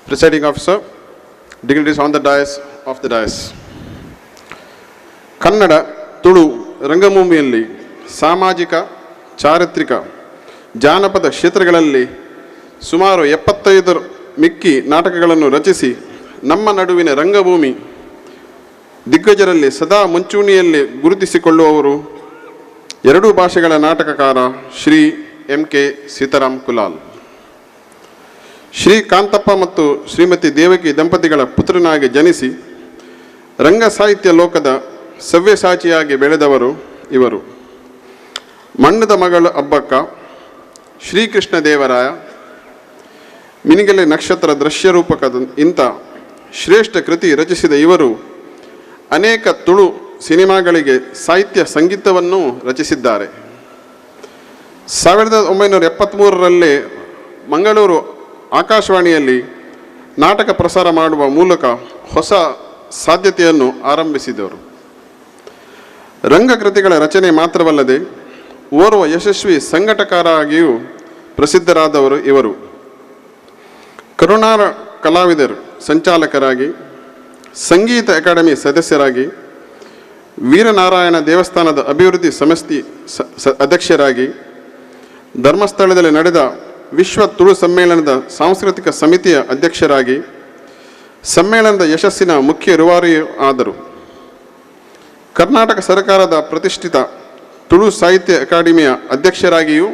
Presiding officer, dignitaries on the dais of the dais. Kannada Tulu ರಂಗಭೂಮಿಯಲ್ಲಿ ಸಾಮಾಜಿಕ, ಚಾರಿತ್ರಿಕ, ಜಾನಪದ ಕ್ಷೇತ್ರಗಳಲ್ಲಿ ಸುಮಾರು 75 ಮಿಕ್ಕಿ ನಾಟಕಗಳನ್ನು ರಚಿಸಿ ನಮ್ಮ ನಡುವಿನ ರಂಗಭೂಮಿ ದಿಗ್ಗಜರಲ್ಲಿ ಸದಾ ಮುಂಚೂಣಿಯಲ್ಲಿ ಗುರುತಿಸಿಕೊಳ್ಳುವವರು 2 ಭಾಷೆಗಳ ನಾಟಕಕಾರ ಶ್ರೀ MK ಸೀತಾರಾಮ್ ಕುಲಾಲ್. ಶ್ರೀ ಕಾಂತಪ್ಪ ಮತ್ತು ಶ್ರೀಮತಿ ದೇವಕಿ ದಂಪತಿಗಳ ಪುತ್ರನಾಗಿ ಜನಿಸಿ ರಂಗ ಸಾಹಿತ್ಯ ಲೋಕದ ಸವ್ಯಸಾಚಿಯಾಗಿ ಬೆಳೆದವರು ಇವರು. ಮಣ್ಣದ ಮಗಳು ಅಬ್ಬಕ್ಕ, ಶ್ರೀಕೃಷ್ಣ ದೇವರಾಯ, ಮಿನಿಗೆಲೆ ನಕ್ಷತ್ರ ದೃಶ್ಯರೂಪಕದ ಇಂಥ ಶ್ರೇಷ್ಠ ಕೃತಿ ರಚಿಸಿದ ಇವರು ಅನೇಕ ತುಳು ಸಿನಿಮಾಗಳಿಗೆ ಸಾಹಿತ್ಯ ಸಂಗೀತವನ್ನು ರಚಿಸಿದ್ದಾರೆ. 1973ರಲ್ಲಿ ಮಂಗಳೂರು ಆಕಾಶವಾಣಿಯಲ್ಲಿ ನಾಟಕ ಪ್ರಸಾರ ಮಾಡುವ ಮೂಲಕ ಹೊಸ ಸಾಧ್ಯತೆಯನ್ನು ಆರಂಭಿಸಿದವರು. ರಂಗಕೃತಿಗಳ ರಚನೆ ಮಾತ್ರವಲ್ಲದೆ ಓರ್ವ ಯಶಸ್ವಿ ಸಂಘಟಕರಾಗಿಯೂ ಪ್ರಸಿದ್ಧರಾದವರು ಇವರು. ಕರುನಾಡ ಕಲಾವಿದರು ಸಂಚಾಲಕರಾಗಿ, ಸಂಗೀತ ಅಕಾಡೆಮಿ ಸದಸ್ಯರಾಗಿ, ವೀರನಾರಾಯಣ ದೇವಸ್ಥಾನದ ಅಭಿವೃದ್ಧಿ ಸಮಿತಿ ಅಧ್ಯಕ್ಷರಾಗಿ, ಧರ್ಮಸ್ಥಳದಲ್ಲಿ ನಡೆದ ವಿಶ್ವ ತುಳು ಸಮ್ಮೇಳನದ ಸಾಂಸ್ಕೃತಿಕ ಸಮಿತಿಯ ಅಧ್ಯಕ್ಷರಾಗಿ, ಸಮ್ಮೇಳನದ ಯಶಸ್ಸಿನ ಮುಖ್ಯ ರೂವಾರಿಯೂ ಆದರು. ಕರ್ನಾಟಕ ಸರ್ಕಾರದ ಪ್ರತಿಷ್ಠಿತ ತುಳು ಸಾಹಿತ್ಯ ಅಕಾಡೆಮಿಯ ಅಧ್ಯಕ್ಷರಾಗಿಯೂ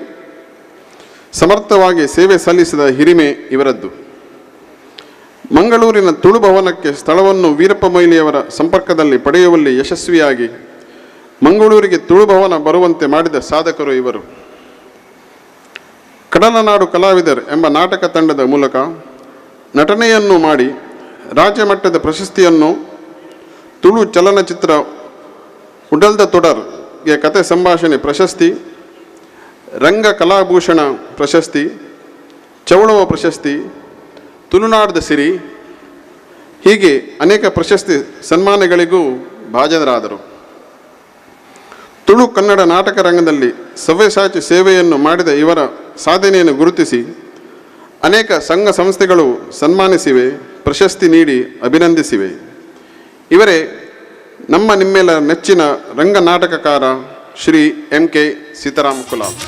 ಸಮರ್ಥವಾಗಿ ಸೇವೆ ಸಲ್ಲಿಸಿದ ಹಿರಿಮೆ ಇವರದ್ದು. ಮಂಗಳೂರಿನ ತುಳು ಭವನಕ್ಕೆ ಸ್ಥಳವನ್ನು ವೀರಪ್ಪ ಮೊಯ್ಲಿಯವರ ಸಂಪರ್ಕದಲ್ಲಿ ಪಡೆಯುವಲ್ಲಿ ಯಶಸ್ವಿಯಾಗಿ ಮಂಗಳೂರಿಗೆ ತುಳು ಭವನ ಬರುವಂತೆ ಮಾಡಿದ ಸಾಧಕರು ಇವರು. ಕಡಲನಾಡು ಕಲಾವಿದರು ಎಂಬ ನಾಟಕ ತಂಡದ ಮೂಲಕ ನಟನೆಯನ್ನು ಮಾಡಿ ರಾಜ್ಯ ಮಟ್ಟದ ಪ್ರಶಸ್ತಿಯನ್ನು, ತುಳು ಚಲನಚಿತ್ರ ಉಡಲ್ದ ತೊಡರ್ಗೆ ಕತೆ ಸಂಭಾಷಣೆ ಪ್ರಶಸ್ತಿ, ರಂಗ ಕಲಾಭೂಷಣ ಪ್ರಶಸ್ತಿ, ಚೌಳವ ಪ್ರಶಸ್ತಿ, ತುಳುನಾಡದ ಸಿರಿ, ಹೀಗೆ ಅನೇಕ ಪ್ರಶಸ್ತಿ ಸನ್ಮಾನಗಳಿಗೂ ಭಾಜನರಾದರು. ತುಳು ಕನ್ನಡ ನಾಟಕ ರಂಗದಲ್ಲಿ ಸವ್ಯಸಾಚಿ ಸೇವೆಯನ್ನು ಮಾಡಿದ ಇವರ ಸಾಧನೆಯನ್ನು ಗುರುತಿಸಿ ಅನೇಕ ಸಂಘ ಸಂಸ್ಥೆಗಳು ಸನ್ಮಾನಿಸಿವೆ, ಪ್ರಶಸ್ತಿ ನೀಡಿ ಅಭಿನಂದಿಸಿವೆ. ಇವರೇ ನಮ್ಮ ನಿಮ್ಮೆಲ್ಲರ ನೆಚ್ಚಿನ ರಂಗನಾಟಕಕಾರ Shri MK Sitaram Kulal.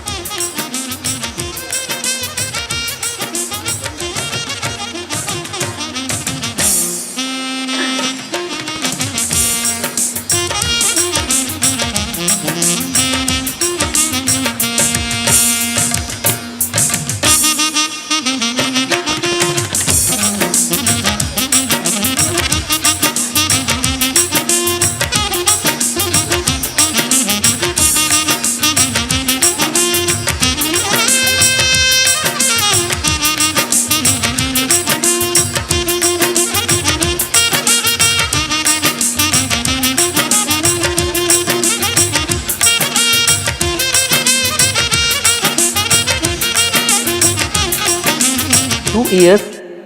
Years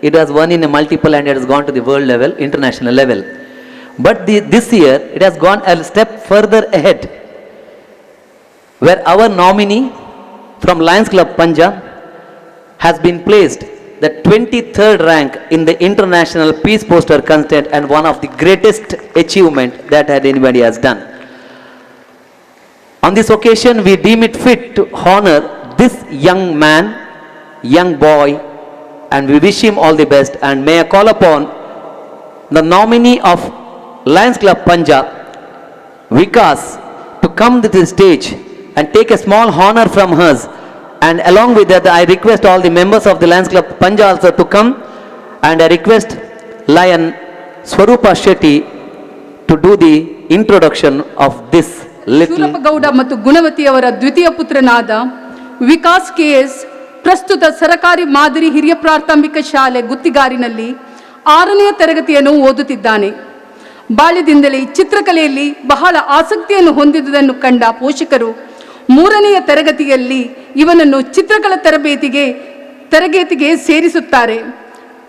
it has won in a multiple and it has gone to the world level, international level. But this year it has gone a step further ahead, where our nominee from Lions Club Punjab has been placed the 23rd rank in the international peace poster contest, and one of the greatest achievement that anybody has done. On this occasion we deem it fit to honor this young man, young boy, and we wish him all the best, and may I call upon the nominee of Lions Club Punjab, Vikas, to come to the stage and take a small honor from us, and along with that I request all the members of the Lions Club Punjab also to come, and I request Lion Swarupa Shetty to do the introduction of this little. ಶೂರಪ್ಪಗೌಡ ಮತ್ತು ಗುಣವತಿಯವರ ದ್ವಿತೀಯ ಪುತ್ರನಾದ Vikas KS ಪ್ರಸ್ತುತ ಸರಕಾರಿ ಮಾದರಿ ಹಿರಿಯ ಪ್ರಾಥಮಿಕ ಶಾಲೆ ಗುತ್ತಿಗಾರಿನಲ್ಲಿ 6ನೇ ತರಗತಿಯನ್ನು ಓದುತ್ತಿದ್ದಾನೆ. ಬಾಲ್ಯದಿಂದಲೇ ಚಿತ್ರಕಲೆಯಲ್ಲಿ ಬಹಳ ಆಸಕ್ತಿಯನ್ನು ಹೊಂದಿದುದನ್ನು ಕಂಡ ಪೋಷಕರು 3ನೇ ತರಗತಿಯಲ್ಲಿ ಇವನನ್ನು ಚಿತ್ರಕಲಾ ತರಗತಿಗೆ ಸೇರಿಸುತ್ತಾರೆ.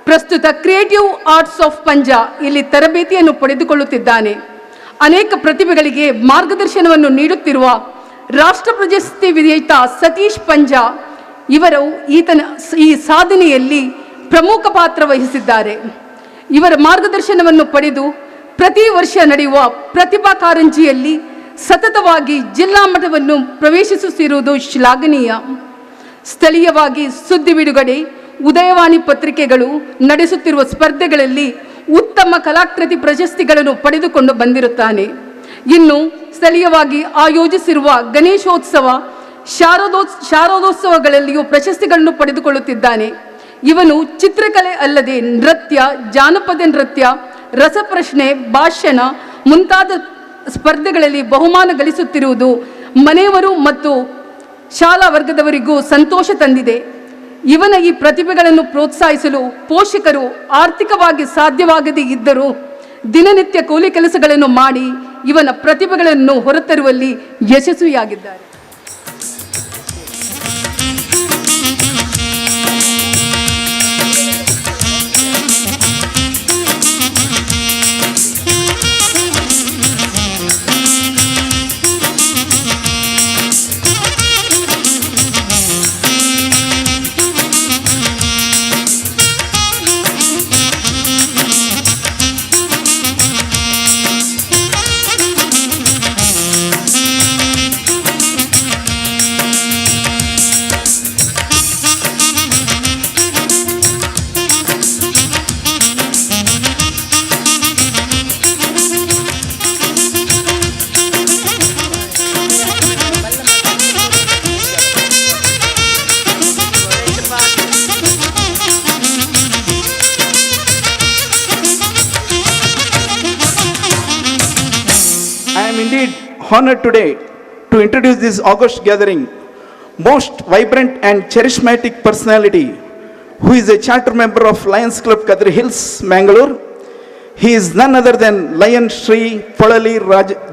ಪ್ರಸ್ತುತ ಕ್ರಿಯೇಟಿವ್ ಆರ್ಟ್ಸ್ ಆಫ್ ಪಂಜಾಬ್ ಇಲ್ಲಿ ತರಬೇತಿಯನ್ನು ಪಡೆದುಕೊಳ್ಳುತ್ತಿದ್ದಾನೆ. ಅನೇಕ ಪ್ರತಿಭೆಗಳಿಗೆ ಮಾರ್ಗದರ್ಶನವನ್ನು ನೀಡುತ್ತಿರುವ ರಾಷ್ಟ್ರ ಪ್ರಶಸ್ತಿ ವಿಜೇತ ಸತೀಶ್ ಪಂಜಾ ಇವರು ಈ ಸಾಧನೆಯಲ್ಲಿ ಪ್ರಮುಖ ಪಾತ್ರ ವಹಿಸಿದ್ದಾರೆ. ಇವರ ಮಾರ್ಗದರ್ಶನವನ್ನು ಪಡೆದು ಪ್ರತಿ ವರ್ಷ ನಡೆಯುವ ಪ್ರತಿಭಾ ಕಾರಂಜಿಯಲ್ಲಿ ಸತತವಾಗಿ ಜಿಲ್ಲಾ ಮಟ್ಟವನ್ನು ಪ್ರವೇಶಿಸುತ್ತಿರುವುದು ಶ್ಲಾಘನೀಯ. ಸ್ಥಳೀಯವಾಗಿ ಸುದ್ದಿ ಬಿಡುಗಡೆ, ಉದಯವಾಣಿ ಪತ್ರಿಕೆಗಳು ನಡೆಸುತ್ತಿರುವ ಸ್ಪರ್ಧೆಗಳಲ್ಲಿ ಉತ್ತಮ ಕಲಾಕೃತಿ ಪ್ರಶಸ್ತಿಗಳನ್ನು ಪಡೆದುಕೊಂಡು ಬಂದಿರುತ್ತಾನೆ. ಇನ್ನು ಸ್ಥಳೀಯವಾಗಿ ಆಯೋಜಿಸಿರುವ ಗಣೇಶೋತ್ಸವ, ಶಾರದೋತ್ಸವಗಳಲ್ಲಿಯೂ ಪ್ರಶಸ್ತಿಗಳನ್ನು ಪಡೆದುಕೊಳ್ಳುತ್ತಿದ್ದಾನೆ. ಇವನು ಚಿತ್ರಕಲೆ ಅಲ್ಲದೆ ನೃತ್ಯ, ಜಾನಪದ ನೃತ್ಯ, ರಸಪ್ರಶ್ನೆ, ಭಾಷಣ ಮುಂತಾದ ಸ್ಪರ್ಧೆಗಳಲ್ಲಿ ಬಹುಮಾನ ಗಳಿಸುತ್ತಿರುವುದು ಮನೆಯವರು ಮತ್ತು ಶಾಲಾ ವರ್ಗದವರಿಗೂ ಸಂತೋಷ ತಂದಿದೆ. ಇವನ ಈ ಪ್ರತಿಭೆಗಳನ್ನು ಪ್ರೋತ್ಸಾಹಿಸಲು ಪೋಷಕರು ಆರ್ಥಿಕವಾಗಿ ಸಾಧ್ಯವಾಗದೇ ಇದ್ದರೂ ದಿನನಿತ್ಯ ಕೂಲಿ ಕೆಲಸಗಳನ್ನು ಮಾಡಿ ಇವನ ಪ್ರತಿಭೆಗಳನ್ನು ಹೊರತರುವಲ್ಲಿ ಯಶಸ್ವಿಯಾಗಿದ್ದಾರೆ. Honored today to introduce this august gathering, most vibrant and charismatic personality, who is a charter member of Lions Club Kadri Hills, Mangalore. He is none other than Lion Shri Polali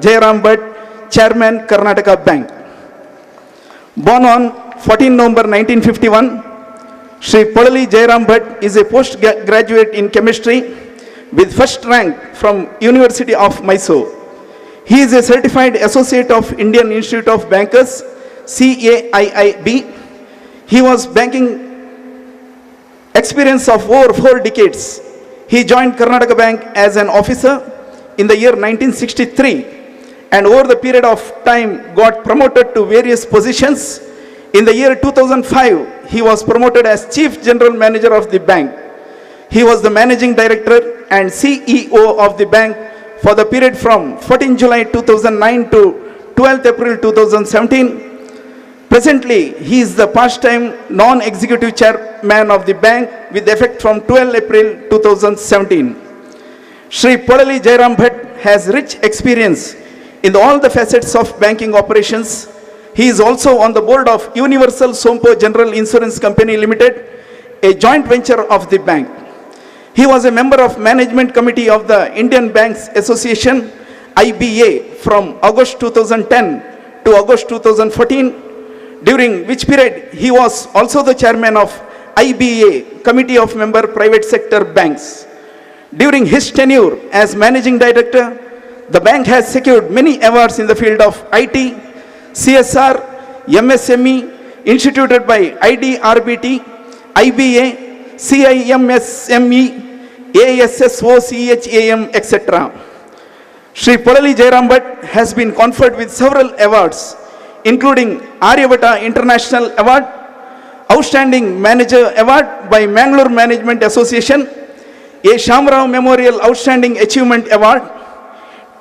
Jairam Bhatt, Chairman, Karnataka Bank. Born on 14 November 1951, Shri Polali Jairam Bhatt is a postgraduate in chemistry with first rank from University of Mysore. He is a certified associate of Indian Institute of Bankers, CAIIB. He was banking experience of over 4 decades. He joined Karnataka Bank as an officer in the year 1963 and over the period of time got promoted to various positions. In the year 2005, he was promoted as Chief General Manager of the bank. He was the Managing Director and CEO of the bank for the period from 14 July 2009 to 12th April 2017. Presently, he is the past-time non-executive chairman of the bank with effect from 12 April 2017. Shri Podali Jairam Bhatt has rich experience in all the facets of banking operations. He is also on the board of Universal Sompo General Insurance Company Limited, a joint venture of the bank. He was a member of Management Committee of the Indian Banks Association, IBA, from August 2010 to August 2014, during which period he was also the chairman of IBA, Committee of Member Private Sector Banks. During his tenure as Managing Director, the bank has secured many awards in the field of IT, CSR, MSME, instituted by IDRBT, IBA, CIMSME, ASSOCHAM, etc. Shri Podali Jairam Bhatt has been conferred with several awards, including Aryabhatta International Award, Outstanding Manager Award by Mangalore Management Association, A. Shamrao Memorial Outstanding Achievement Award,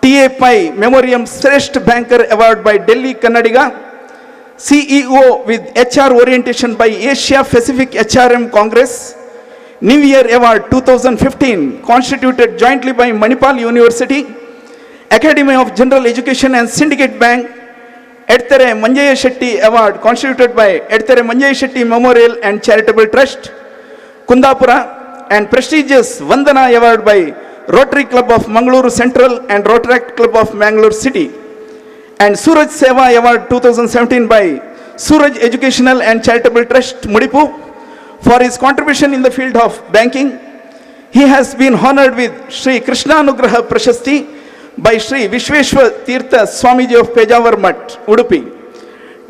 T.A. Pai Memoriam Shrestha Banker Award by Delhi Kannadiga, CEO with HR Orientation by Asia Pacific HRM Congress, New Year Award 2015 constituted jointly by Manipal University, Academy of General Education and Syndicate Bank, Edtere Manjaya Shetty Award constituted by Edtere Manjaya Shetty Memorial and Charitable Trust, Kundapura, and prestigious Vandana Award by Rotary Club of Mangaluru Central and Rotaract Club of Mangalore City, and Suraj Seva Award 2017 by Suraj Educational and Charitable Trust, Mudipu, for his contribution in the field of banking. He has been honored with Sri Krishnanugraha Prashasti by Sri Vishweshwar Tirtha Swamiji of Pejawar Mutt, Udupi.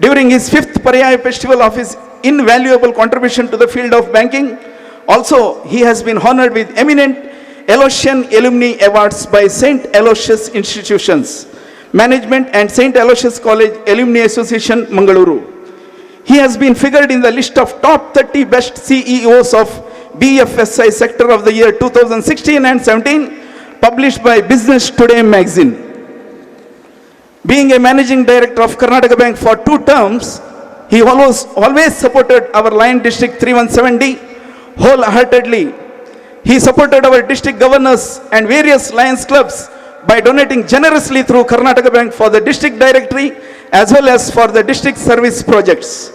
During his 5th Pariyaya Festival of his invaluable contribution to the field of banking, also he has been honored with eminent Aloysian Alumni Awards by St. Aloysius Institutions, Management and St. Aloysius College Alumni Association, Mangaluru. He has been figured in the list of top 30 best CEOs of BFSI sector of the year 2016 and 17, published by Business Today magazine. Being a Managing Director of Karnataka Bank for 2 terms, he always supported our Lion District 317D wholeheartedly. He supported our district governors and various Lions clubs by donating generously through Karnataka Bank for the district directory as well as for the district service projects.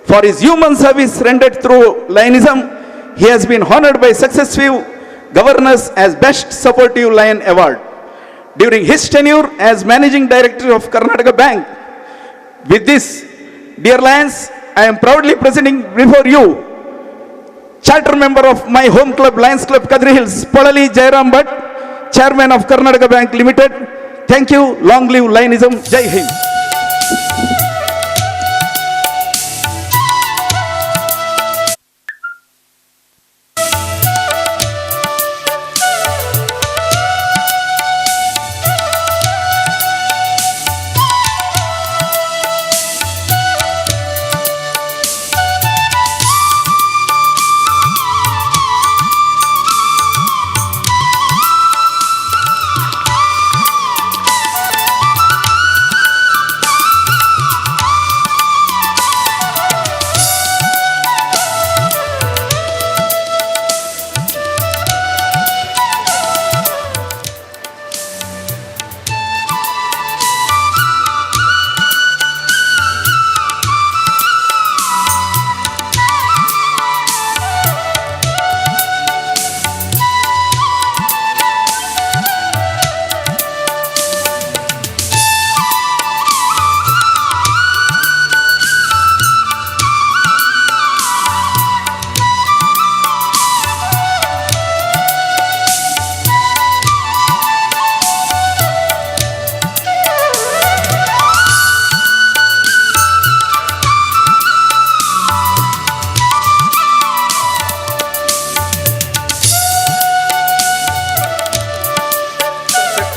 For his human service rendered through Lionism, he has been honored by successive governors as Best Supportive Lion Award. During his tenure as Managing Director of Karnataka Bank, with this, dear Lions, I am proudly presenting before you charter member of my home club, Lions Club Kadri Hills, Podali Jairam Bhatt, Chairman of Karnataka Bank Limited. Thank you. Long live Lionism. Jai Hind.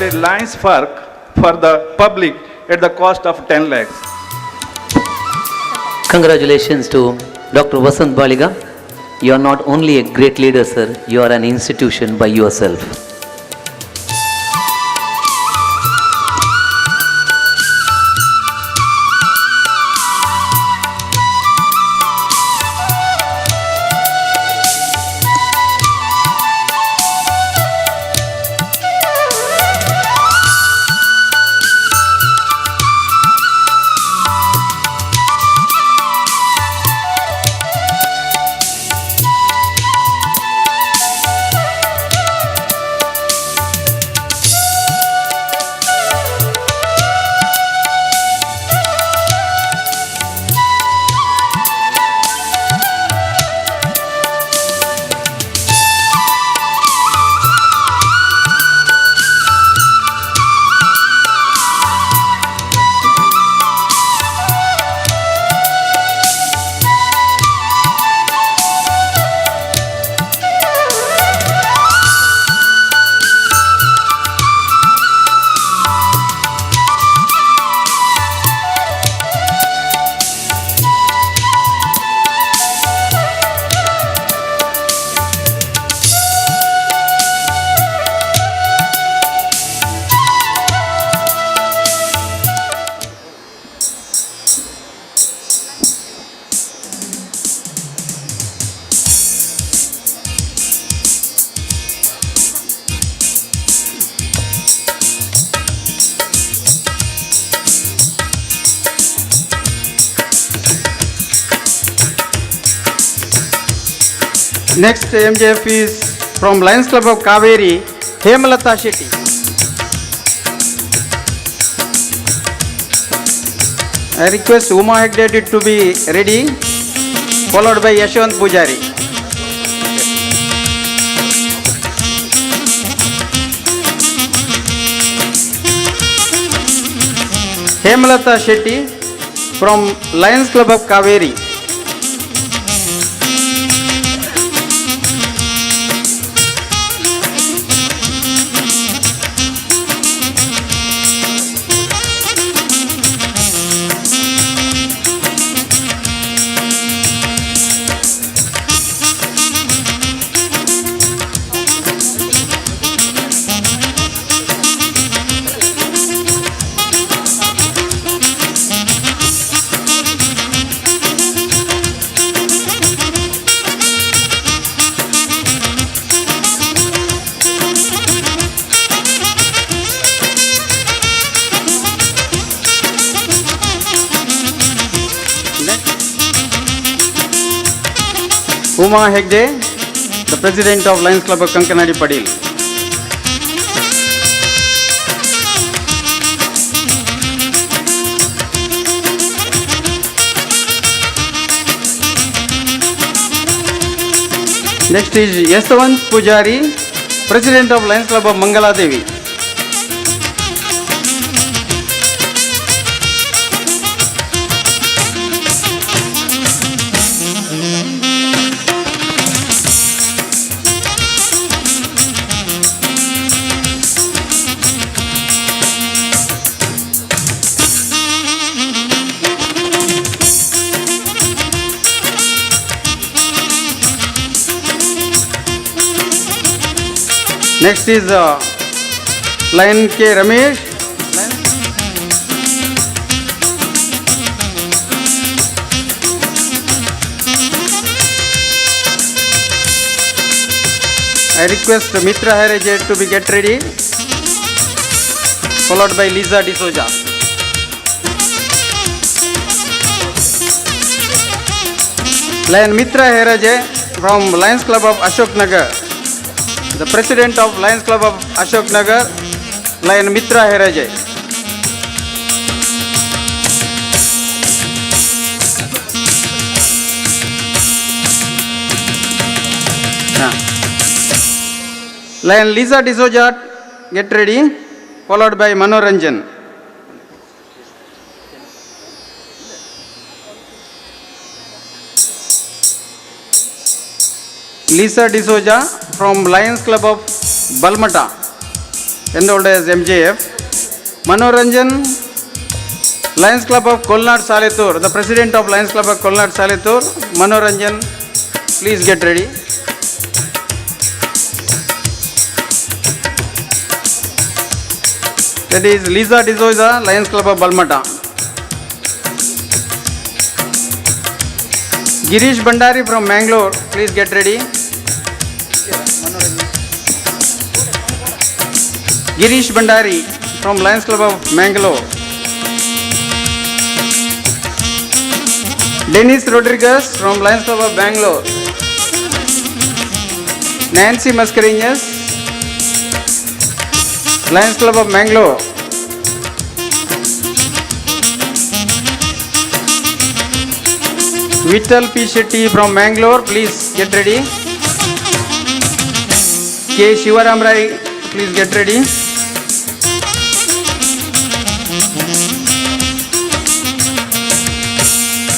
a Lions Park for the public at the cost of 10 lakhs. Congratulations to Dr. Vasant Baliga. You are not only a great leader, sir, you are an institution by yourself. Next MJF is from Lions Club of Kaveri, Hemalata Shetty. I request Uma Hegde to be ready, followed by Yashwant Pujari. Hemalata Shetty from Lions Club of Kaveri. Uma Hegde, the President of Lions Club of Kankanadi Padil. Next is Yaswant Pujari, President of Lions Club of Mangala Devi. Next is Lion K. Ramesh. I request Mitra Heraje to be get ready, followed by Lisa D'Souza. Lion Mitra Heraje from Lions Club of Ashok Nagar. The President of Lions Club of Ashok Nagar, Lion Mitra Heraje. Lion Lisa D'Souza, get ready, followed by Manoranjan. Lisa D'Souza from Lions Club of Balmata. enrolled as MJF. Manoranjan, Lions Club of Kolnad Saletur, the president of Lions Club of Kolnad Saletur. Manoranjan, please get ready. That is Lisa D'Souza, Lions Club of Balmata. Girish Bandari from Mangalore, please get ready. Girish Bandari from Lions Club of Mangalore. Dennis Rodriguez from Lions Club of Bangalore. Nancy Mascarenhas, Lions Club of Mangalore. Vittal P. Shetty from Mangalore, please get ready. K. Shivaram Rai, please get ready.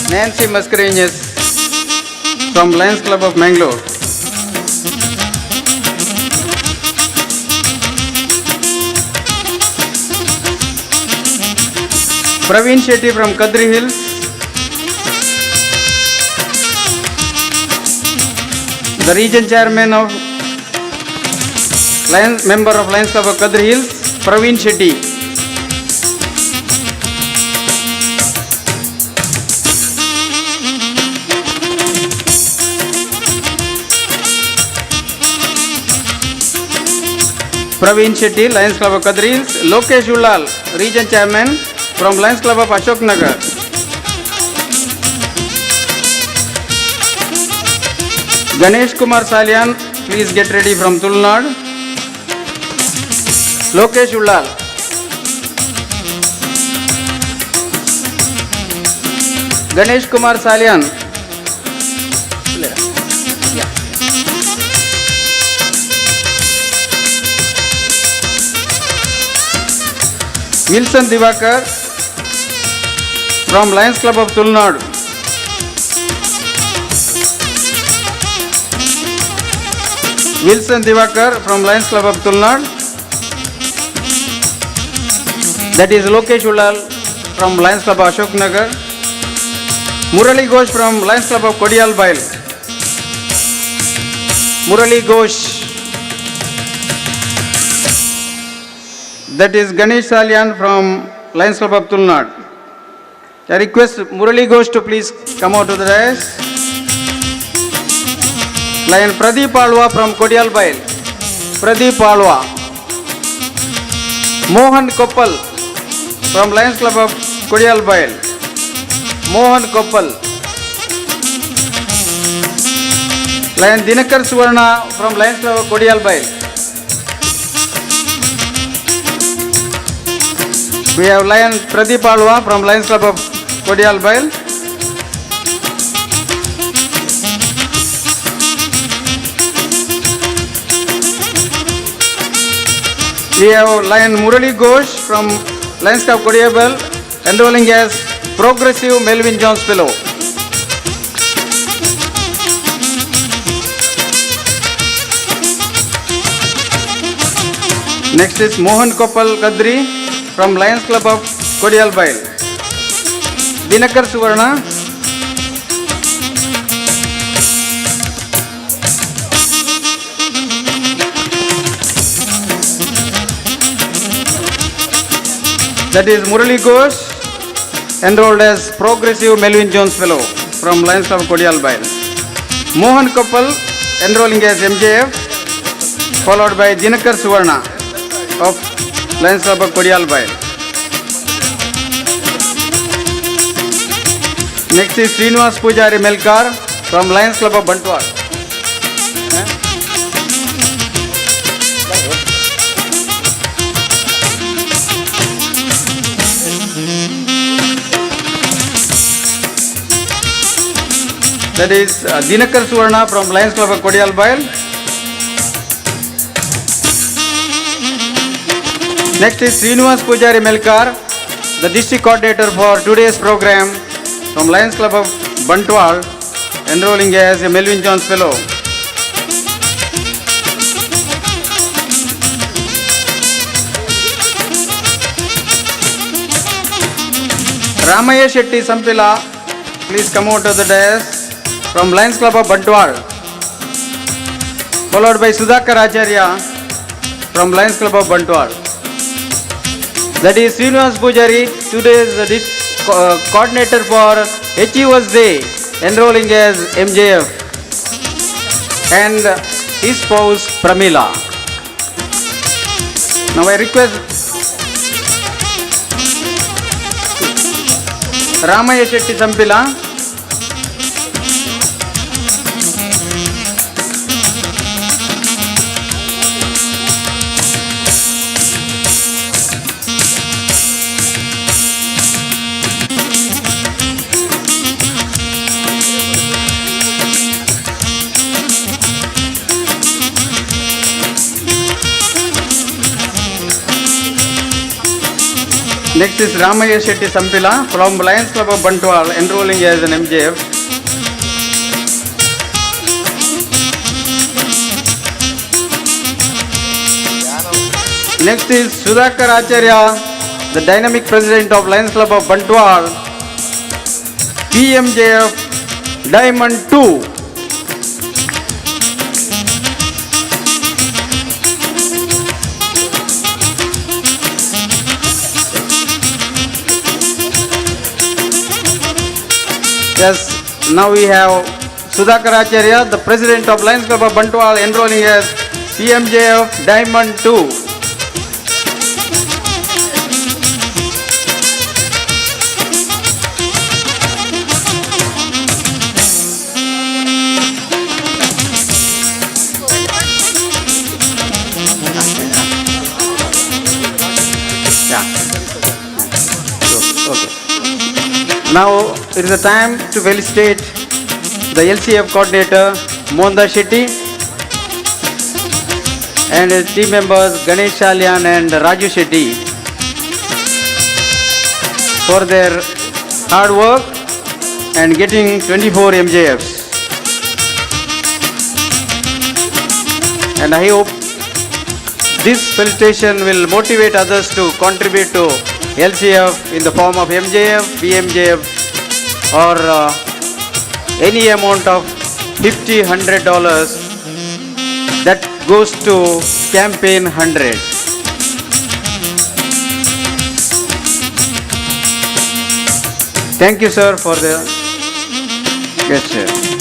Nancy Mascarenhas from Lions Club of Mangalore. Praveen Shetty from Kadri Hills. The region chairman of member of Lions Club of Kadri Hills, Praveen Shetty. Praveen Shetty, Lions Club of Kadri Hills. Lokesh Ullal, region chairman from Lions Club of Ashok Nagar. Ganesh Kumar Salyan, please get ready from Tulnad. Lokesh Ullal. Ganesh Kumar Salyan. Wilson Divakar from Lions Club of Tulnad. Wilson Divakar from Lions Club of Tulnad. That is Lokesh Ullal from Lions Club of Ashok Nagar. Murali Ghosh from Lions Club of Kodial Bail. Murali Ghosh. That is Ganesh Salyan from Lions Club of Tulnad. I request Murali Ghosh to please come out to the dais. Lion Pradeep Alwa from Kodial Bail. Pradeep Alwa. Mohan Koppal from Lions Club of Kodial Bail. Mohan Koppal. Lion Dinakar Suvarna from Lions Club of Kodial Bail. We have Lion Pradeep Alwa from Lions Club of Kodial Bail. We have Lion Murali Ghosh from Lions Club Kodial Bail, enrolling as Progressive Melvin Jones Fellow. Next is Mohan Koppal Kadri from Lions Club of Kodial Bail. Dinakar Suvarna. That is Murali Ghosh, enrolled as Progressive Melvin Jones Fellow from Lions Club of Kodial Bail. Mohan Koppal, enrolling as MJF, followed by Dinakar Suvarna of Lions Club of Kodial Bail. Next is Srinivas Pujari Melkar from Lions Club of Bantwal. That is Dinakar Suvarna from Lions Club of Kodial Bail. Next is Srinivas Pujari Melkar, the district coordinator for today's program from Lions Club of Bantwal, enrolling as a Melvin Jones Fellow. Ramaya Shetty Sampila, please come out of the dais from Lions Club of Bantwal. Followed by Sudhakar Acharya from Lions Club of Bantwal. That is Srinivas Pujari, today is the coordinator for Achievers Day, enrolling as MJF, and his spouse Pramila. Now I request Ramaya Shetty Sampila. Next is Ramaya Shetty Sampila from Lions Club of Bantwal, enrolling as an MJF. Next is Sudhakar Acharya, the dynamic president of Lions Club of Bantwal, PMJF Diamond 2. Yes, now we have Sudhakar Acharya, the president of Lions Club of Bantwal, enrolling as PMJF Diamond 2. Now it is the time to felicitate the LCF coordinator Mohandas Shetty and his team members Ganesh Shalyan and Raju Shetty for their hard work and getting 24 MJFs. And I hope this felicitation will motivate others to contribute to LCF in the form of MJF, BMJF, or any amount of $50, $100 that goes to campaign 100. Thank you, sir, for the gesture.